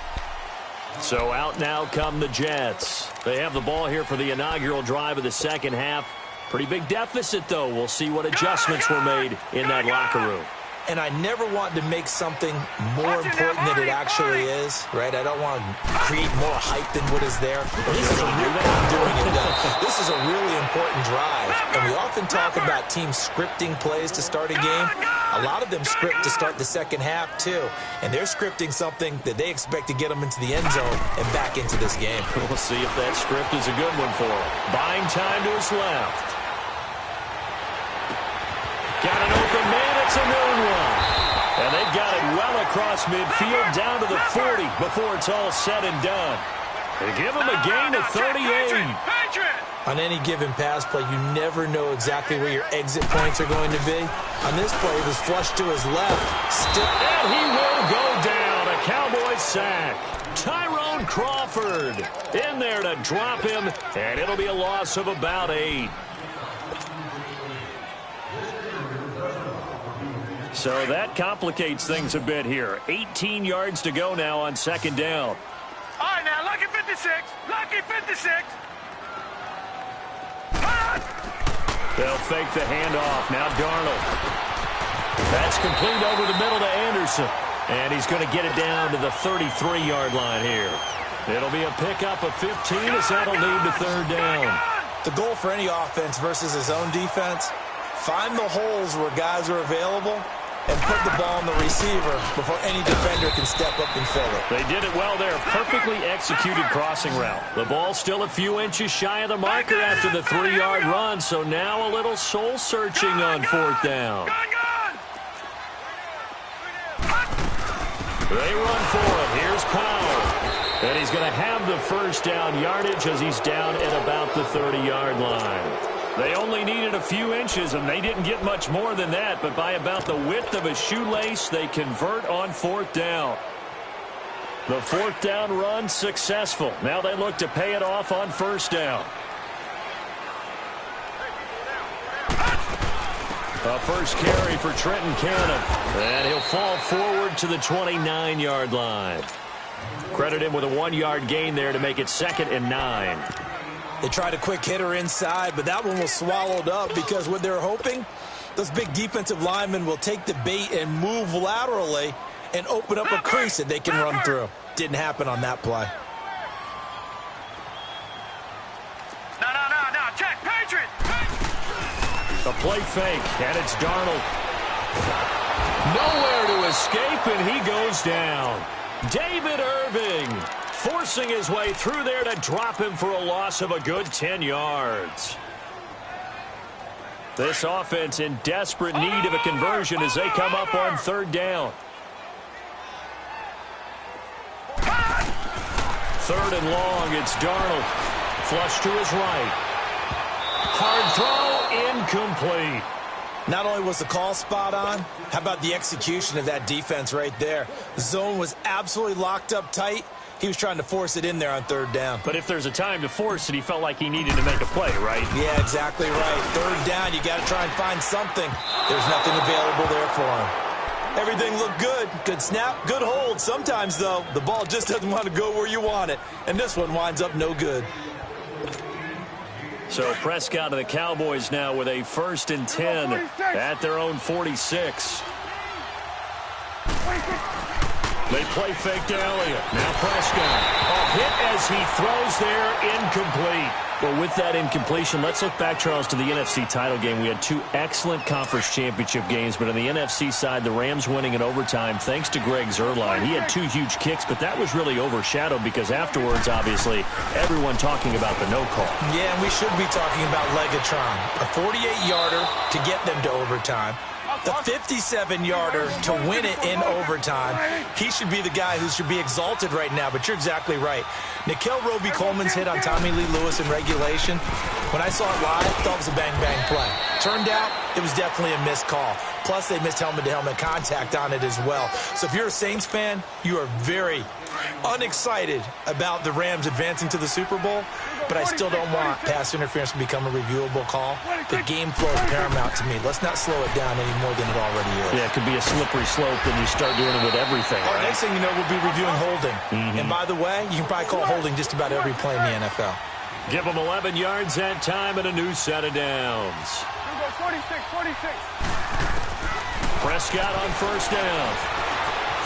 So out now come the Jets. They have the ball here for the inaugural drive of the 2nd half. Pretty big deficit, though. We'll see what adjustments were made in that locker room. And I never want to make something more important than it actually is, right? I don't want to create more hype than what is there. This is a really important drive. And we often talk about teams scripting plays to start a game. A lot of them script to start the second half, too. And they're scripting something that they expect to get them into the end zone and back into this game. We'll see if that script is a good one for him. Buying time to his left. Got an open man, it's a noon one. And they've got it well across midfield down to the 40 before it's all said and done. They give him a gain of 38. On any given pass play, you never know exactly where your exit points are going to be. On this play, it was flushed to his left. And he will go down. A Cowboys sack. Tyrone Crawford in there to drop him, and it'll be a loss of about 8. So that complicates things a bit here. 18 yards to go now on second down. All right, now, lucky 56. Lucky 56. They'll fake the handoff. Now Darnold. That's complete over the middle to Anderson. And he's going to get it down to the 33-yard line here. It'll be a pickup of 15 as that'll lead to third down. The goal for any offense versus his own defense, find the holes where guys are available and put the ball on the receiver before any defender can step up and fill it. They did it well there. Perfectly executed crossing route. The ball still a few inches shy of the marker after the 3-yard run, so now a little soul-searching on fourth down. They run for it. Here's Powell. And he's going to have the first down yardage as he's down at about the 30-yard line. They only needed a few inches, and they didn't get much more than that, but by about the width of a shoelace, they convert on fourth down. The fourth down run successful. Now they look to pay it off on first down. A first carry for Trenton Cannon, and he'll fall forward to the 29-yard line. Credit him with a 1-yard gain there to make it 2nd and 9. They tried a quick hitter inside, but that one was swallowed up because what they're hoping, those big defensive linemen will take the bait and move laterally and open up a crease that they can run through. Didn't happen on that play. No, check, Patriot. A play fake, and it's Darnold. Nowhere to escape, and he goes down. David Irving forcing his way through there to drop him for a loss of a good 10 yards. This offense in desperate need of a conversion as they come up on third down. 3rd and long, it's Darnold. Flush to his right. Hard throw, incomplete. Not only was the call spot on, how about the execution of that defense right there? The zone was absolutely locked up tight. He was trying to force it in there on third down. But if there's a time to force it, he felt like he needed to make a play, right? Yeah, exactly right. Third down, you got to try and find something. There's nothing available there for him. Everything looked good. Good snap, good hold. Sometimes, though, the ball just doesn't want to go where you want it. And this one winds up no good. So Prescott and the Cowboys now with a 1st and 10 at their own 46. They play fake to Elliott. Now Prescott. A hit as he throws there, incomplete. Well, with that incompletion, let's look back, Charles, to the NFC title game. We had 2 excellent conference championship games, but on the NFC side, the Rams winning in overtime thanks to Greg Zuerlein. He had 2 huge kicks, but that was really overshadowed because afterwards, obviously, everyone talking about the no call. Yeah, and we should be talking about Legatron. A 48-yarder to get them to overtime. The 57-yarder to win it in overtime. He should be the guy who should be exalted right now, but you're exactly right. Nickell Roby-Coleman's hit on Tommy Lee Lewis in regulation, when I saw it live, I thought it was a bang-bang play. Turned out, it was definitely a missed call. Plus, they missed helmet-to-helmet contact on it as well. So if you're a Saints fan, you are very unexcited about the Rams advancing to the Super Bowl, but I still don't want pass interference to become a reviewable call. The game flow is paramount to me. Let's not slow it down any more than it already is. Yeah, it could be a slippery slope when you start doing it with everything. Oh, right? Next thing you know, we'll be reviewing holding. And by the way, you can probably call holding just about every play in the NFL. Give them 11 yards that time and a new set of downs. 46. Prescott on first down.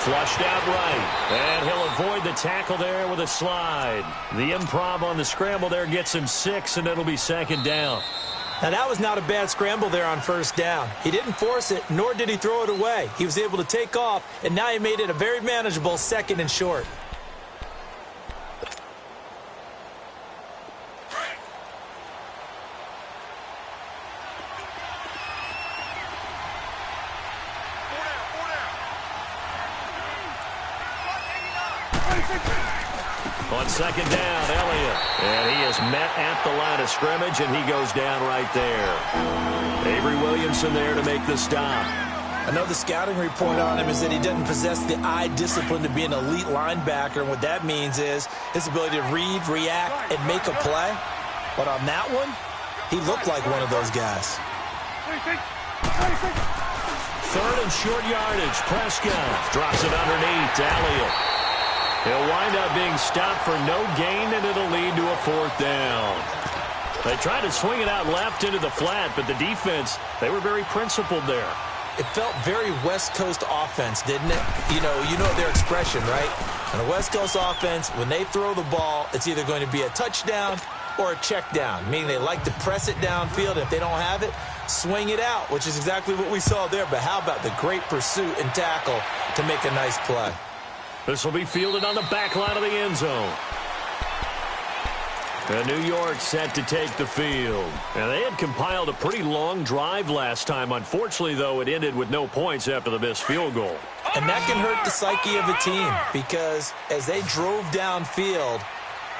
Flushed out right. And he'll avoid the tackle there with a slide. The improv on the scramble there gets him 6, and it'll be second down. Now, that was not a bad scramble there on first down. He didn't force it, nor did he throw it away. He was able to take off, and now he made it a very manageable 2nd and short. On second down, Elliott. And he is met at the line of scrimmage, and he goes down right there. Avery Williamson there to make the stop. Another scouting report on him is that he doesn't possess the eye discipline to be an elite linebacker. And what that means is his ability to read, react, and make a play. But on that one, he looked like one of those guys. 3rd and short yardage. Prescott drops it underneath to Elliott. He'll wind up being stopped for no gain, and it'll lead to a 4th down. They tried to swing it out left into the flat, but the defense, they were very principled there. It felt very West Coast offense, didn't it? You know their expression, right? On a West Coast offense, when they throw the ball, it's either going to be a touchdown or a check down, meaning they like to press it downfield. If they don't have it, swing it out, which is exactly what we saw there. But how about the great pursuit and tackle to make a nice play? This will be fielded on the back line of the end zone. And New York set to take the field. And they had compiled a pretty long drive last time. Unfortunately, though, it ended with no points after the missed field goal. And that can hurt the psyche of a team because as they drove downfield,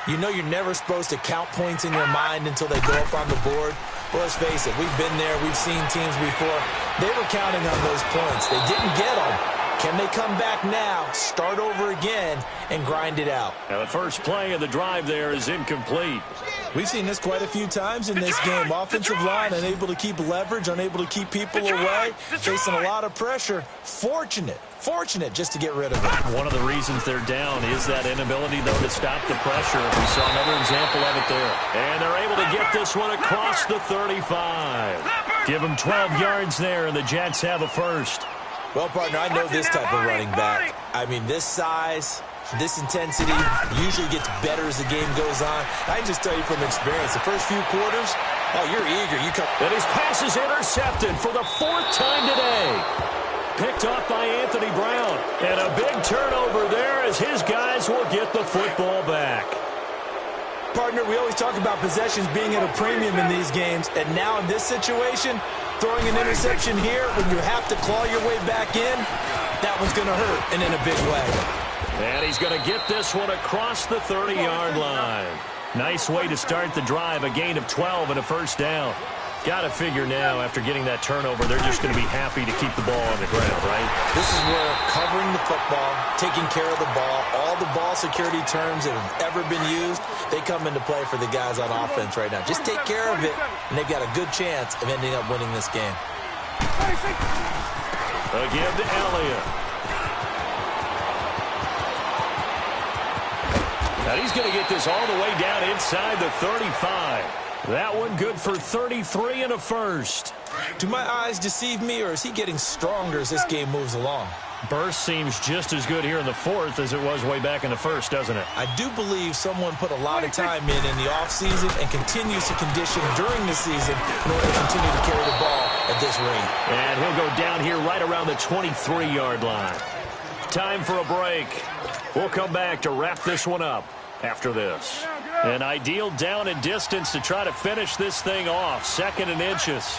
you know you're never supposed to count points in your mind until they go up on the board. Well, let's face it, we've been there. We've seen teams before. They were counting on those points. They didn't get them. Can they come back now, start over again, and grind it out? Now the first play of the drive there is incomplete. We've seen this quite a few times in this game. Offensive line unable to keep leverage, unable to keep people away, facing a lot of pressure. Fortunate just to get rid of it. One of the reasons they're down is that inability, though, to stop the pressure. We saw another example of it there. And they're able to get this one across the 35. Give them 12 yards there, and the Jets have a first. Well, partner, I know this type of running back. I mean, this size, this intensity usually gets better as the game goes on. I can just tell you from experience, the first few quarters, oh, you're eager. And his pass is intercepted for the 4th time today. Picked off by Anthony Brown. And a big turnover there as his guys will get the football back. Partner, we always talk about possessions being at a premium in these games. And now in this situation, throwing an interception here when you have to claw your way back in, that one's going to hurt, and in a big way. And he's going to get this one across the 30-yard line. Nice way to start the drive, a gain of 12 and a first down. Got to figure now, after getting that turnover, they're just going to be happy to keep the ball on the ground, right? This is where covering the football, taking care of the ball, all the ball security terms that have ever been used, they come into play for the guys on offense right now. Just take care of it, and they've got a good chance of ending up winning this game. A give to Elliott. And he's going to get this all the way down inside the 35. That one good for 33 and a first. Do my eyes deceive me, or is he getting stronger as this game moves along? Burst seems just as good here in the 4th as it was way back in the 1st, doesn't it? I do believe someone put a lot of time in the offseason and continues to condition during the season in order to continue to carry the ball at this rate. And he'll go down here right around the 23-yard line. Time for a break. We'll come back to wrap this one up after this. An ideal down and distance to try to finish this thing off. 2nd and inches.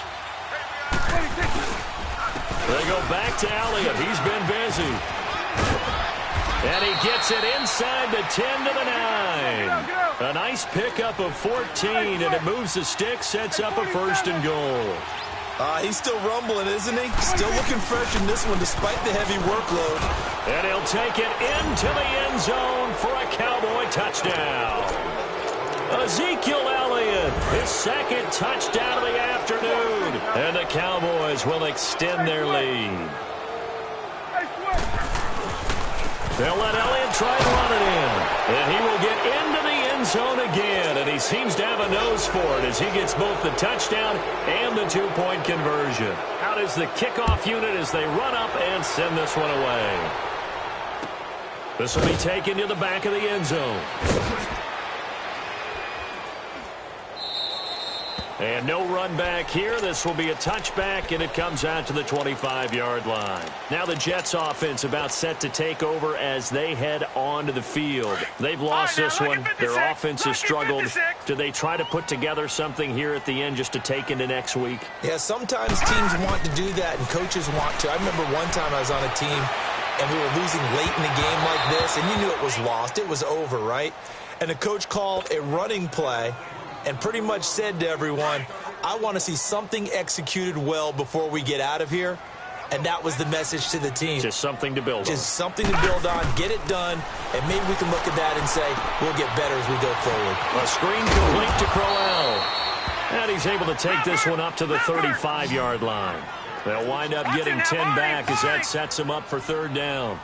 They go back to Elliott. He's been busy. And he gets it inside the 10 to the 9. A nice pickup of 14, and it moves the stick, sets up a 1st and goal. He's still rumbling, isn't he? Still looking fresh in this one despite the heavy workload. And he'll take it into the end zone for a Cowboy touchdown. Ezekiel Elliott, his 2nd touchdown of the afternoon. And the Cowboys will extend their lead. They'll let Elliott try and run it in. And he will get into the end zone again, and he seems to have a nose for it as he gets both the touchdown and the two-point conversion. Out is the kickoff unit as they run up and send this one away. This will be taken to the back of the end zone. And no run back here. This will be a touchback, and it comes out to the 25-yard line. Now the Jets offense about set to take over as they head onto the field. They've lost this one. Their offense has struggled. Do they try to put together something here at the end just to take into next week? Yeah, sometimes teams want to do that, and coaches want to. I remember one time I was on a team, and we were losing late in the game like this, and you knew it was lost. It was over, right? And the coach called a running play and pretty much said to everyone, I want to see something executed well before we get out of here. And that was the message to the team. Just something to build on. Just something to build on, get it done, and maybe we can look at that and say, we'll get better as we go forward. A screen complete to Crowell. And he's able to take this one up to the 35-yard line. They'll wind up getting 10 back as that sets them up for third down.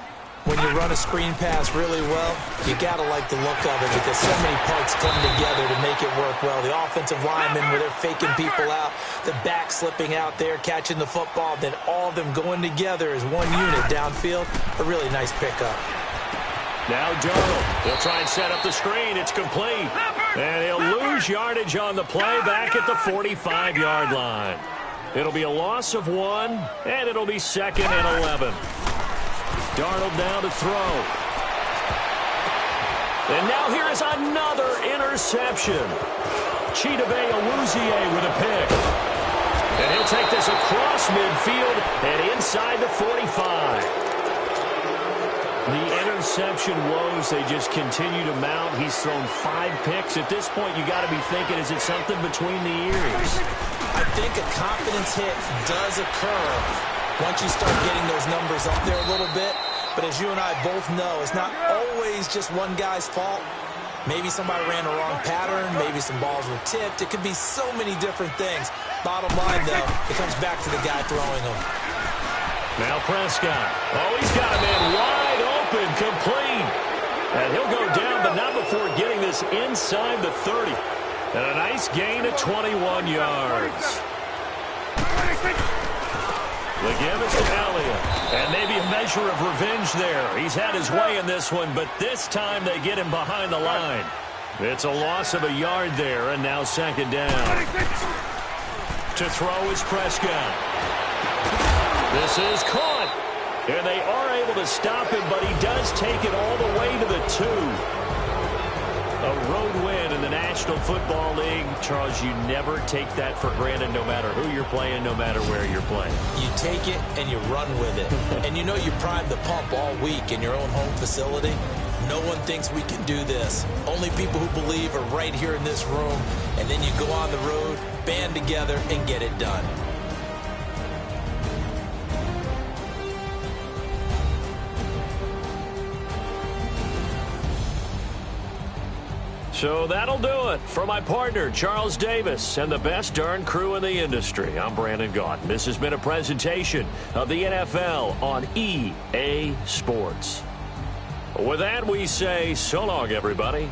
When you run a screen pass really well, you got to like the look of it because so many parts come together to make it work well. The offensive linemen where they're faking people out, the back slipping out there, catching the football, then all of them going together as one unit downfield. A really nice pickup. Now Darnold. He'll try and set up the screen. It's complete. And he'll lose yardage on the play back at the 45-yard line. It'll be a loss of 1, and it'll be second and 11. Darnold now to throw. And now here is another interception. Chidobe Awuzie with a pick. And he'll take this across midfield and inside the 45. The interception woes, they just continue to mount. He's thrown 5 picks. At this point, you got to be thinking, is it something between the ears? I think a confidence hit does occur once you start getting those numbers up there a little bit. But as you and I both know, it's not always just one guy's fault. Maybe somebody ran a wrong pattern. Maybe some balls were tipped. It could be so many different things. Bottom line, though, it comes back to the guy throwing them. Now Prescott. Oh, he's got a man wide open, complete. And he'll go down, but not before getting this inside the 30. And a nice gain of 21 yards. The give is to Elliott. And maybe a measure of revenge there. He's had his way in this one, but this time they get him behind the line. It's a loss of a yard there, and now second down. To throw is Prescott. This is caught. And they are able to stop him, but he does take it all the way to the 2. A road win in the National Football League. Charles, you never take that for granted no matter who you're playing, no matter where you're playing. You take it and you run with it. And you know you primed the pump all week in your own home facility. No one thinks we can do this. Only people who believe are right here in this room. And then you go on the road, band together, and get it done. So that'll do it for my partner, Charles Davis, and the best darn crew in the industry. I'm Brandon Gaudin. This has been a presentation of the NFL on EA Sports. With that, we say so long, everybody.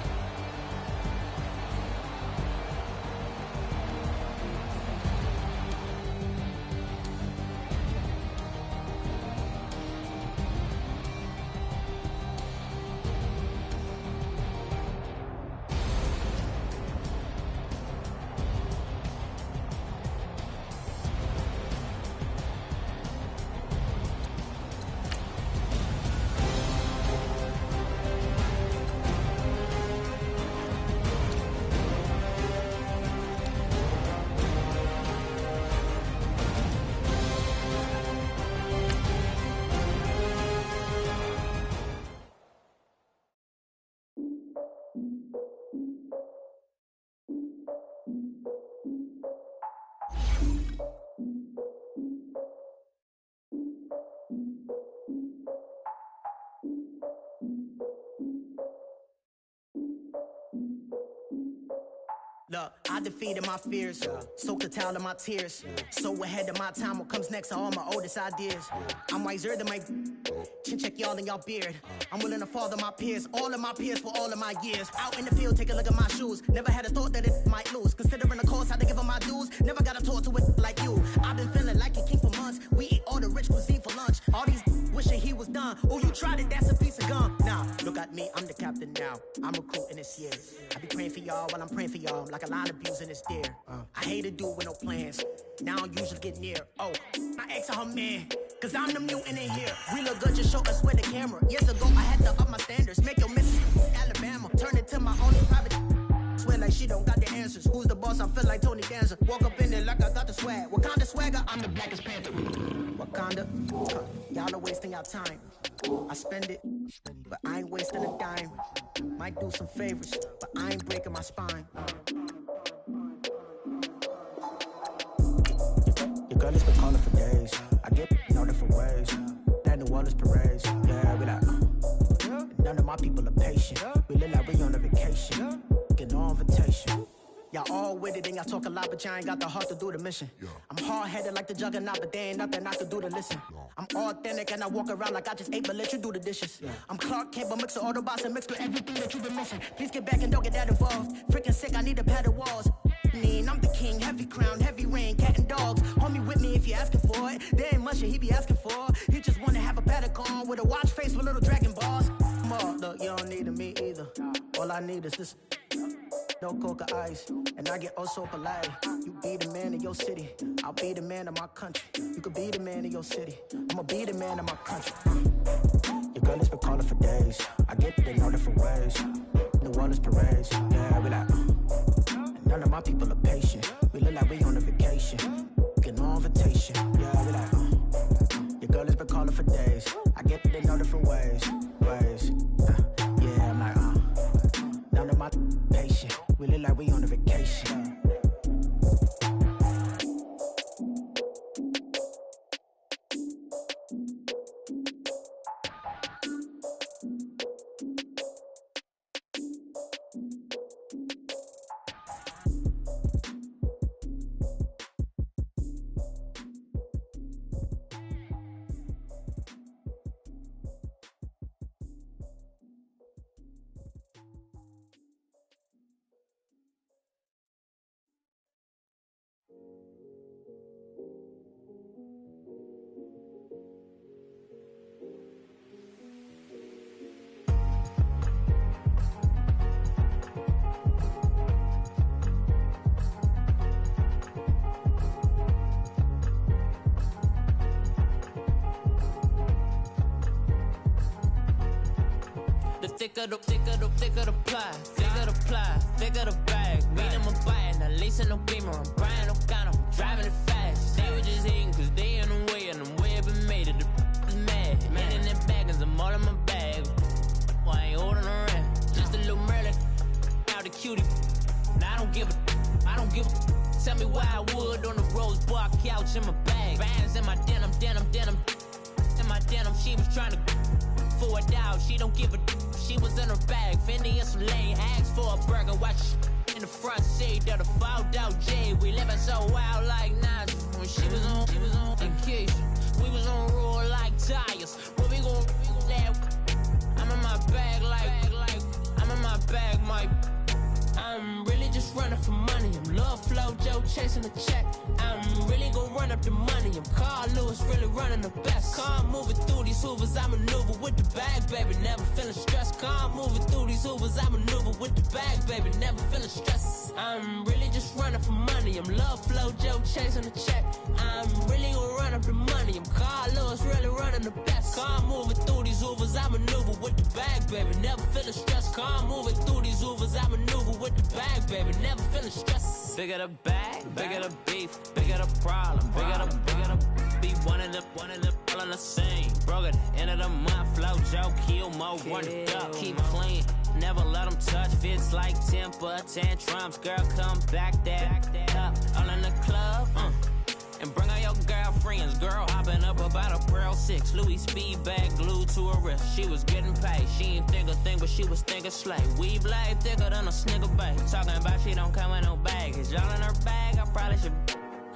Look, I defeated my fears, soaked the towel in my tears. So ahead of my time, what comes next are all my oldest ideas. I'm wiser than my Chin check y'all in y'all beard. I'm willing to father my peers, all of my peers for all of my years. Out in the field, take a look at my shoes. Never had a thought that it might lose. Considering the cost, how to give them my dues. Never got to talk to it like you. I've been feeling like a king for months. We eat all the rich cuisine for lunch. All these wishing he was done. Oh, you tried it, that's a piece of gum. Now, look at me, I'm the captain now. I'm recruiting this year. I be praying for y'all while I'm praying for y'all. I'm like a line abusing this deer. I hate a dude with no plans. Now I usually get near. Oh, my ex her man. Cause I'm the mutant in here. We look good, just show us with the camera. Years ago, I had to up my standards. Make your missus Alabama. Turn it to my only private. Swear like she don't got the answers. Who's the boss? I feel like Tony Danza. Walk up in there like I got the swag. What kind of swagger? I'm the blackest panther. Wakanda. Y'all are wasting your time. I spend it, but I ain't wasting a dime. Might do some favors, but I ain't breaking my spine. Your girl has been calling for days. I get in all different ways. That New Orleans parades. Yeah, we like. None of my people are patient. We live like we on a vacation. Get no invitation. Y'all all with it and y'all talk a lot, but y'all ain't got the heart to do the mission. I'm hard-headed like the juggernaut, but there ain't nothing I can do to listen. I'm authentic and I walk around like I just ate, but let you do the dishes. I'm Clark Kent, but mix of Autobots and mixed with everything that you've been missing. Please get back and don't get that involved. Freaking sick, I need a pad of walls. I'm the king, heavy crown, heavy rain, cat and dogs. Homie with me if you're asking for it. There ain't much that he be asking for. He just wanna have a paddock on with a watch face with little dragon balls. Look, you don't need me either. All I need is this. No coca ice, and I get oh so polite. You be the man of your city, I'll be the man of my country. You could be the man of your city, I'ma be the man of my country. Your girl has been calling for days. I get it in all different ways. New Orleans parades, yeah, we like. None of my people are patient. We look like we on a vacation. Get no invitation, yeah, we like. Your girl has been calling for days. I get it in all different ways. Yeah, I'm like, none of my patient. We look like we on a vacation. Thicker the pie, thicker the bag. Meet them a buying, at least in no beamer. I'm buying no kind, I'm driving it fast. They were just hating cause they in the way, and the way I've been made it, the is mad. Man in their baggins, I'm all in my bag. Well, I ain't holding around, just a little Merlin, out the cutie. Now I don't give a. Tell me why I would on the rose bar couch in my bag. Bands in my denim. In my denim, she was trying to for it out, she don't give a. She was in her bag, Fendi and some lane. Asked for a burger, watch in the front seat of the fouled out J. We living so wild like Nas. When she was on vacation, we was on roll like tires. Where we gon' laugh? I'm in my bag like I'm in my bag, Mike. I'm really just running for money. I'm Love Flow Joe chasing the check. I'm really gon' run up the money. I'm Carl Lewis, really running the best. Car moving through these Hoovers, I maneuver with the bag, baby. Never feeling stressed. Car moving through these Hoovers, I maneuver with the bag, baby. Never feeling stressed. I'm really just running for money. I'm Love Flow Joe chasing the check. I'm really gon' run up the money. I'm Carl Lewis, really running the best. Car moving through these Hoovers, I maneuver with the bag, baby. Never feeling stressed. Car moving through these Hoovers, I maneuver with the bag, baby. Never feeling stressed. Bigger the bag, bigger the beef, bigger the problem, bigger the be one of the all in the same. Broke at the end of the month, flow Joe, kill mo, run it up, keep clean. Never let them touch, fits like temper tantrums. Girl, come back that up, all in the club, and bring all your girlfriends. Girl hopping up about a Pearl 6 Louis speed bag glued to her wrist. She was getting paid, she ain't think a thing, but she was thinking slay. We blade thicker than a snicker bag. Talking about she don't come with no baggage. Y'all in her bag, I probably should.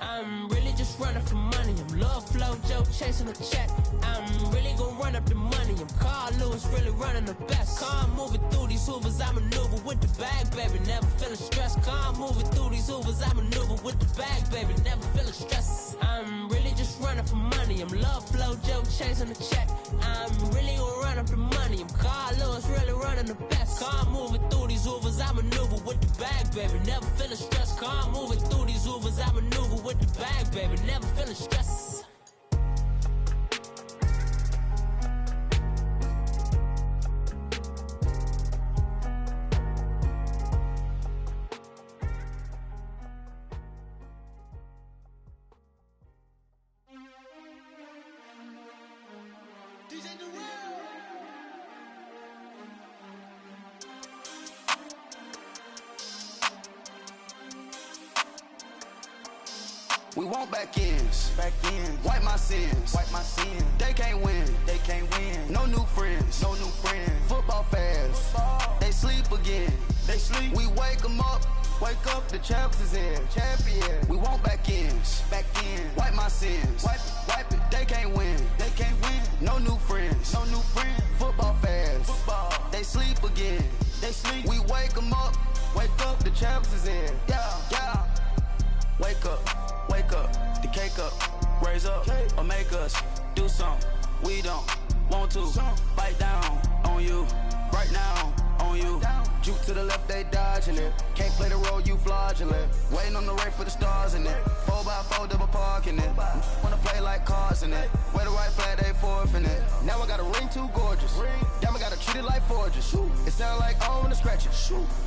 I'm really just running for money. I'm love flow, Joe chasing a check. I'm really gonna run up the money. I'm Carl Lewis, really running the best. Car moving through these Hoovers, I maneuver with the bag, baby. Never feeling stressed. Car moving through these Hoovers, I maneuver with the bag, baby. Never feeling stressed. I'm really just running for money. I'm love flow, Joe chasing a check. I'm really gonna run up the money. I'm Carl Lewis, really running the best. Car moving through these Hoovers, I maneuver with the bag, baby. Never feeling stressed. Car moving through these Hoovers, I maneuver with the bag, baby. Never feeling stressed. We want back ends, wipe my sins, They can't win, No new friends, Football fans, they sleep again, We wake them up, the champs is in, We want back ends, wipe my sins, wipe it. They can't win, No new friends, Football fans, they sleep again, We wake them up, the champs is in, yeah. Wake up, the cake up, raise up, or make us do something we don't want to. Bite down on you, right now on you. Juke to the left, they dodging it. Can't play the role, you fraudulent. Waiting on the race for the stars in it. 4x4 double parking it. Wanna play like cars in it. Wear the right flag, they forfeiting it. Now I got a ring too gorgeous. Damn, I gotta treat it like forges. It sound like I don't wanna scratch it.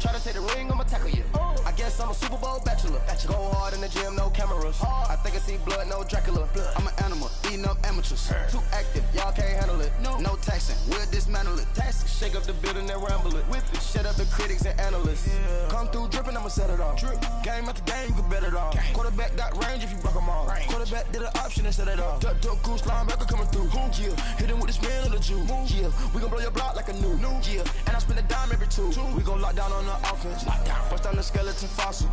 Try to take the ring, I'ma tackle you. I guess I'm a Super Bowl bachelor. Go hard in the gym, no cameras. I think I see blood, no Dracula. I'm an animal, eating up amateurs. Too active, y'all can't handle it. No taxing, we'll dismantle it. Shake up the building and ramble it. Whip it, shut up the critics and analysts. Come through dripping, I'ma set it off. Game after game, you can bet it off. Quarterback got range if you broke them off. Quarterback did an option and set it off. Duck goose, linebacker coming through. Yeah, hit him with the spin of the Jew. Yeah, we gon' blow your block like a new. Yeah, and I spend a dime every two. We gon' lock down on the offense. Bust down the skeleton fossil.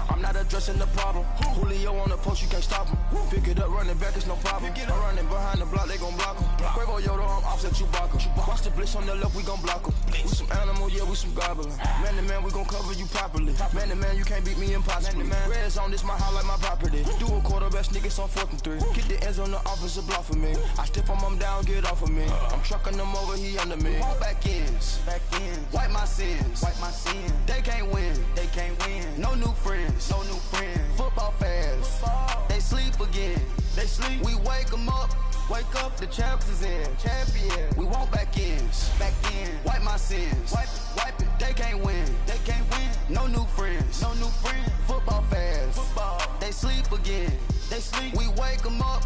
I'm not addressing the problem. Julio on the post, you can't stop him. Pick it up, running back, it's no problem. I'm running behind the block, they gon' block him. Quavo Yoda, I'm offset Chewbacca. Watch the blitz on the left, we gon' block him. We some animal, yeah, we some goblin. Man to man, we gon' cover you properly. Man to man, you can't beat me impossibly. Red zone, this my house like my property. Do a quarterback sneakers on 4th and 3. Get the ends on the offensive block for me. I step on him down, get off of me. I'm trucking them over, he under me. Walk back ends, wipe my sins, They can't win, No new friends, Football fans, they sleep again, We wake them up, the champs is in, We want back ends, wipe my sins, wipe it. They can't win, No new friends, Football fans, they sleep again, We wake them up,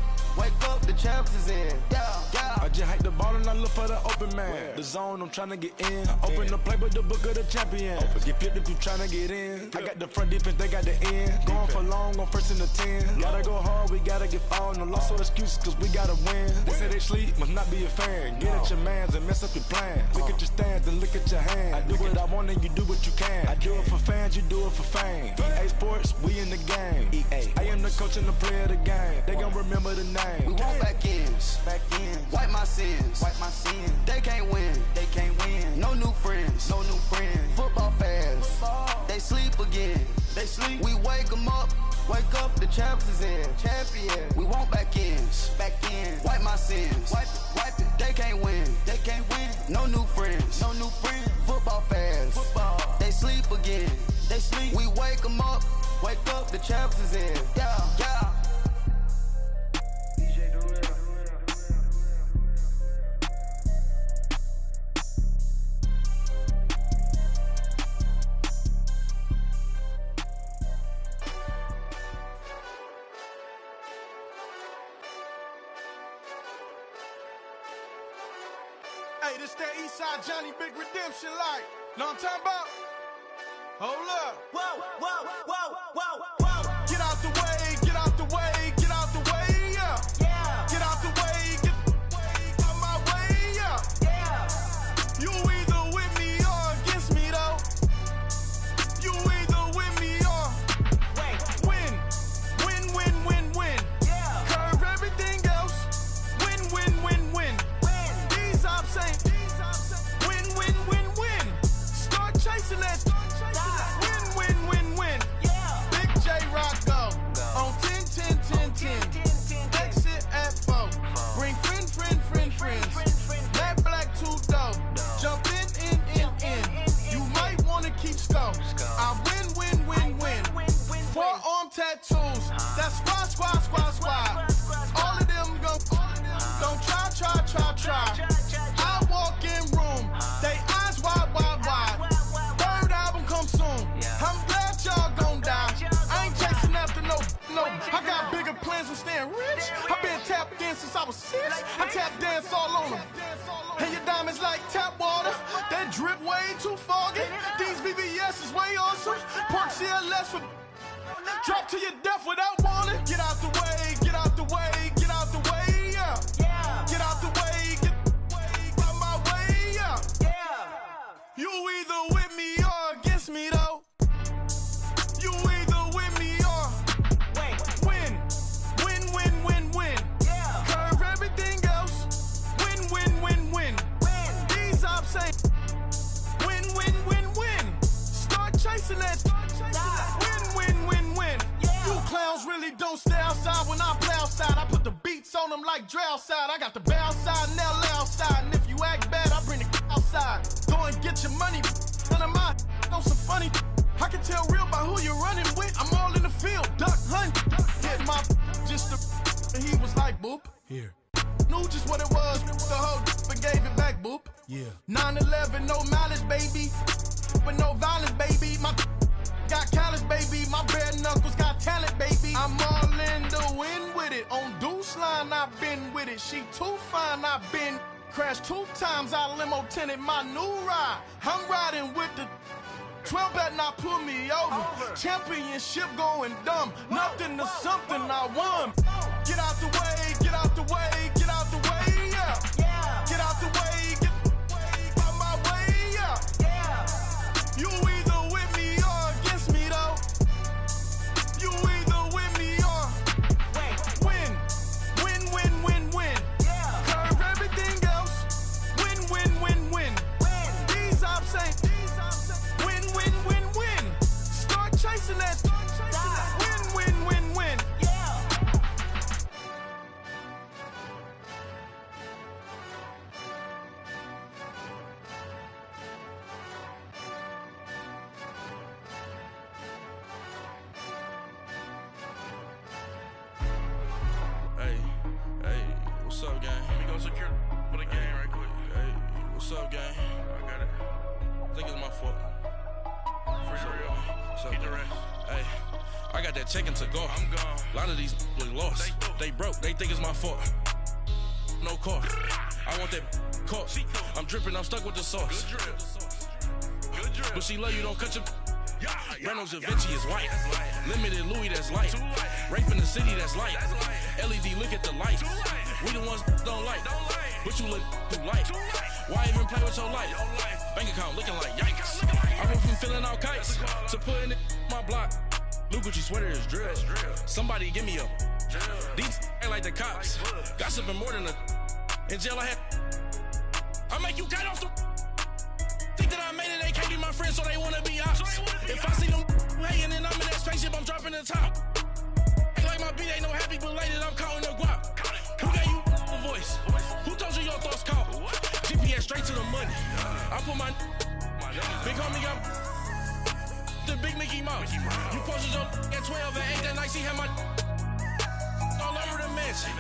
the champs is in, yeah. I just hike the ball and I look for the open man. The zone, I'm tryna get in. Open the play with the book of the champion. Get flipped if you tryna get in. I got the front defense, they got the end. Going for long on 1st and the 10. Gotta go hard, we gotta get all. No loss or excuses, cause we gotta win. They say they sleep, must not be a fan. Get at your mans and mess up your plans. Look at your stands and look at your hands. I do what I want and you do what you can. I do it for fans, you do it for fame. EA Sports, we in the game. I am the coach and the player of the game. They gon' remember the name. We want back ends, wipe my sins, They can't win, No new friends, Football fans, they sleep again, We wake them up, the champs is in, We want back ends, wipe my sins, wipe it. They can't win, No new friends, Football fans, they sleep again, We wake them up, the champs is in, yeah. Hey, this that Eastside Johnny Big Redemption like. Know what I'm talking about? Hold up. Whoa. Get out the way, get out the way, get out the way, yeah. Get out the way, get out my way, yeah. You either with me or against me, though. You either with me or win. squad. All of them don't try. I walk in room, they eyes wide. Third album come soon. I'm glad y'all gon' die. I ain't chasing after no. I got bigger plans than staying rich. I been tapped in since I was 6. I tap dance all on them. And your diamonds like tap water. That drip way too foggy. These VVS is way awesome. Park CLS for drop to your death without warning. Get out the way, get out the way, get out the way, yeah. Get out the way, get out my way, yeah. You either with me or against me though. You either with me or win. Curve everything else. Win. These ops say win. Start chasing that. Win. You clowns really don't stay outside when I play outside. I put the beats on them like Dre outside. I got the bow side and LA outside. And if you act bad, I bring the outside. Go and get your money. None of my on some funny. I can tell real by who you're running with. I'm all in the field, duck hunt. Hit my just the and he was like boop. Here. Knew just what it was. The whole and gave it back, boop. Yeah. 9/11, no malice, baby. But no violence, baby. My got callous, baby. My bare knuckles got talent, baby. I'm all in the wind with it. On Deuce line, I've been with it. She too fine, I've been crashed 2 times. I limo tinted my new ride. I'm riding with the 12 better not pull me over. Championship going dumb. Nothing to something I won. Get out the way, get out the way, get out the way, yeah. Get out the way, get out my way, yeah. You either with me or against me though. You either with me or win. Curve everything else. Win. These ops ain't win. Start chasing that. Win. Hey, what's up, gang? Let me go secure for the game right quick. Hey, what's up, gang? I got it. I think it's my fault. For real. Keep the rest. Hey, I got that check-in to go. I'm gone. A lot of these was lost. They broke. They think it's my fault. No car. I want that caught. I'm dripping. I'm stuck with the sauce. Good drip. But she love you. Don't cut your. Reynolds Da Vinci is white. Limited Louis, that's light. Rape in the city, that's light. LED, look at the lights. We the ones don't like. But you look too light. Why even play with your life? Bank account looking like yikes. I went from filling out kites to putting it in my block. New Gucci sweater is drill. Somebody give me a. These ain't like the cops. Gossiping more than a. In jail I had. I make you cut off the. Think that I made it, they can't be my friends, so they wanna be ops. If I see them hanging and I'm in that spaceship, I'm dropping the top. Ain't like my beat ain't no happy, but later I'm counting the guap. Who gave you a voice? Who told you your thoughts count? GPS straight to the money. I put my big homie got the big Mickey Mouse. You posted your at 12 and 8 that night, she had my all over the mansion.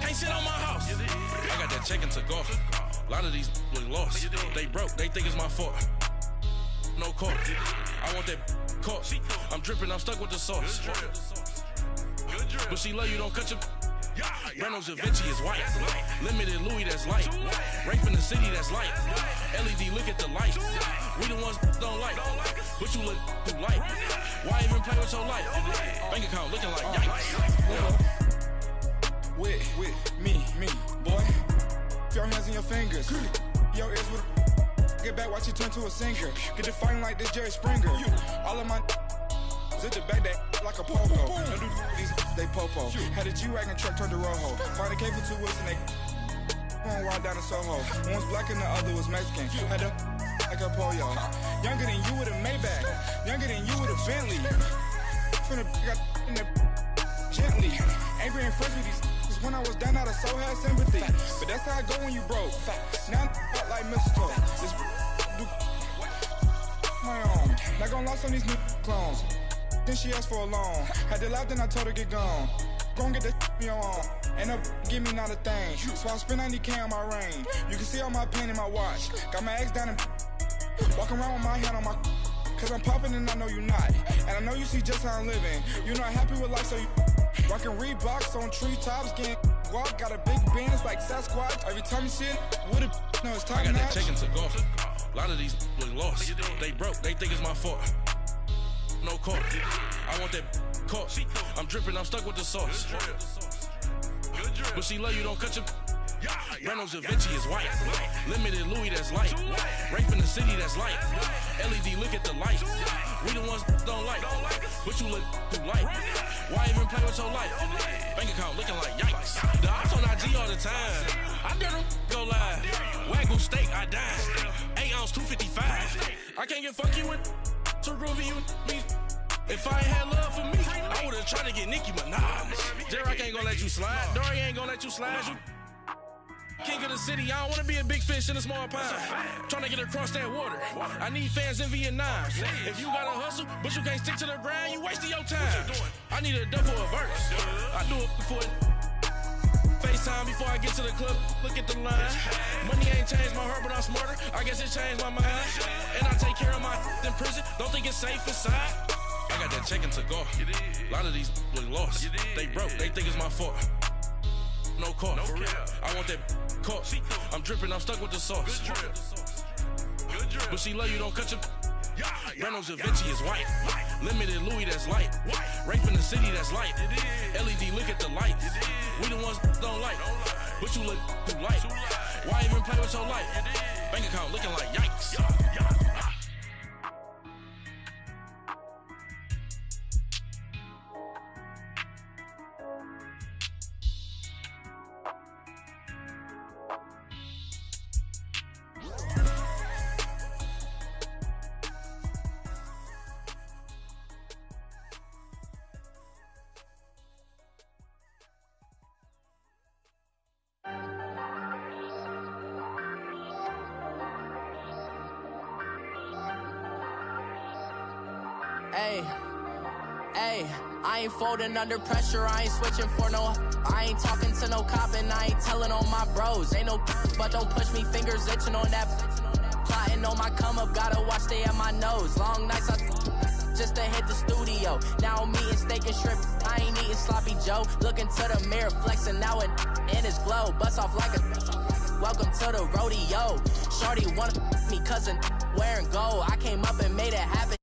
Can't sit on my house. I got that check-in to go. A lot of these was lost. They broke. They think it's my fault. No car. I want that caught. I'm dripping. I'm stuck with the sauce. But she love you. Don't cut your. Reynolds Da Vinci is white. Limited Louis, that's light. Rape in the city, that's light. LED, look at the lights. We the ones don't like. But you look too light. Why even play with your life? Bank account looking like yikes. With me, boy. Your hands in your fingers. Your ears with get back, watch you turn to a singer. Get it fighting like this Jerry Springer. All of my zip the back that like a popo. Don't do these they popo. Had a G-Wagon truck turned to Rojo. Find a cable 2 wheels and they one ride down to Soho. One was black and the other was Mexican. Had a like a pollo. Younger than you with a Maybach. Younger than you with a Bentley. From the got in the gently. Angry and fresh with these. When I was down, I so had sympathy. But that's how it go when you broke. Now I'm like mistletoe. This my own. Not gonna lost on these new clones. Then she asked for a loan. Had to laugh, then I told her get gone. gon' get that me on. And up, give me not a thing. So I spend 90K on my range. You can see all my pain in my watch. Got my ex down and walking around with my hand on my. Cause I'm popping and I know you not. And I know you see just how I'm living. You're not happy with life, so you rockin' Reeboks on treetops, getting walk. Got a big band, it's like Sasquatch. Every time you see it, with a no, it's time. I got that chicken to golf. A lot of these was lost. They broke, they think it's my fault. No call. I want that caught. I'm dripping, I'm stuck with the sauce. But she love you, don't cut your. Reynolds Da Vinci is white. Limited Louis, that's light. Rape in the city, that's light. LED, look at the light. We the ones don't like. But you look too light. Why even play with your life? Bank account looking like yikes. The ops on IG all the time. I dare them go live. Wagyu steak, I dine. 8 ounce, 255. I can't get funky with to groovy you me. If I ain't had love for me, I would've tried to get Nicki Minaj. J-Rock ain't gonna let you slide. Dory ain't gonna let you slide. You king of the city, I don't wanna be a big fish in a small pond. Trying to get across that water. I need fans in Vietnam. If you gotta hustle, but you can't stick to the grind, you wasting your time. I need a dub for a verse. I do it for FaceTime before I get to the club. Look at the line. Money ain't changed my heart, but I'm smarter. I guess it changed my mind. And I take care of my in prison. Don't think it's safe inside. I got that check-in to go. A lot of these was lost. They broke, they think it's my fault. No call, for real. I want that caught. I'm dripping, I'm stuck with the sauce. But she love you, don't cut your. Reynolds Da Vinci is white. Limited Louis, that's light. Rape in the city, that's light. LED, look at the light. We the ones don't like. But you look too light. Why even play with your life? Bank account looking like yikes. Hey, I ain't folding under pressure, I ain't switching for no. I ain't talking to no cop and I ain't telling on my bros. Ain't no but don't push me, fingers itching on that. Plotting on my come up, gotta watch stay at my nose. Long nights I just to hit the studio. Now I'm eating steak and shrimp, I ain't eating sloppy Joe. Looking to the mirror, flexing now it in his glow. Bust off like a welcome to the rodeo. Shorty wanna me cousin wearing gold. I came up and made it happen.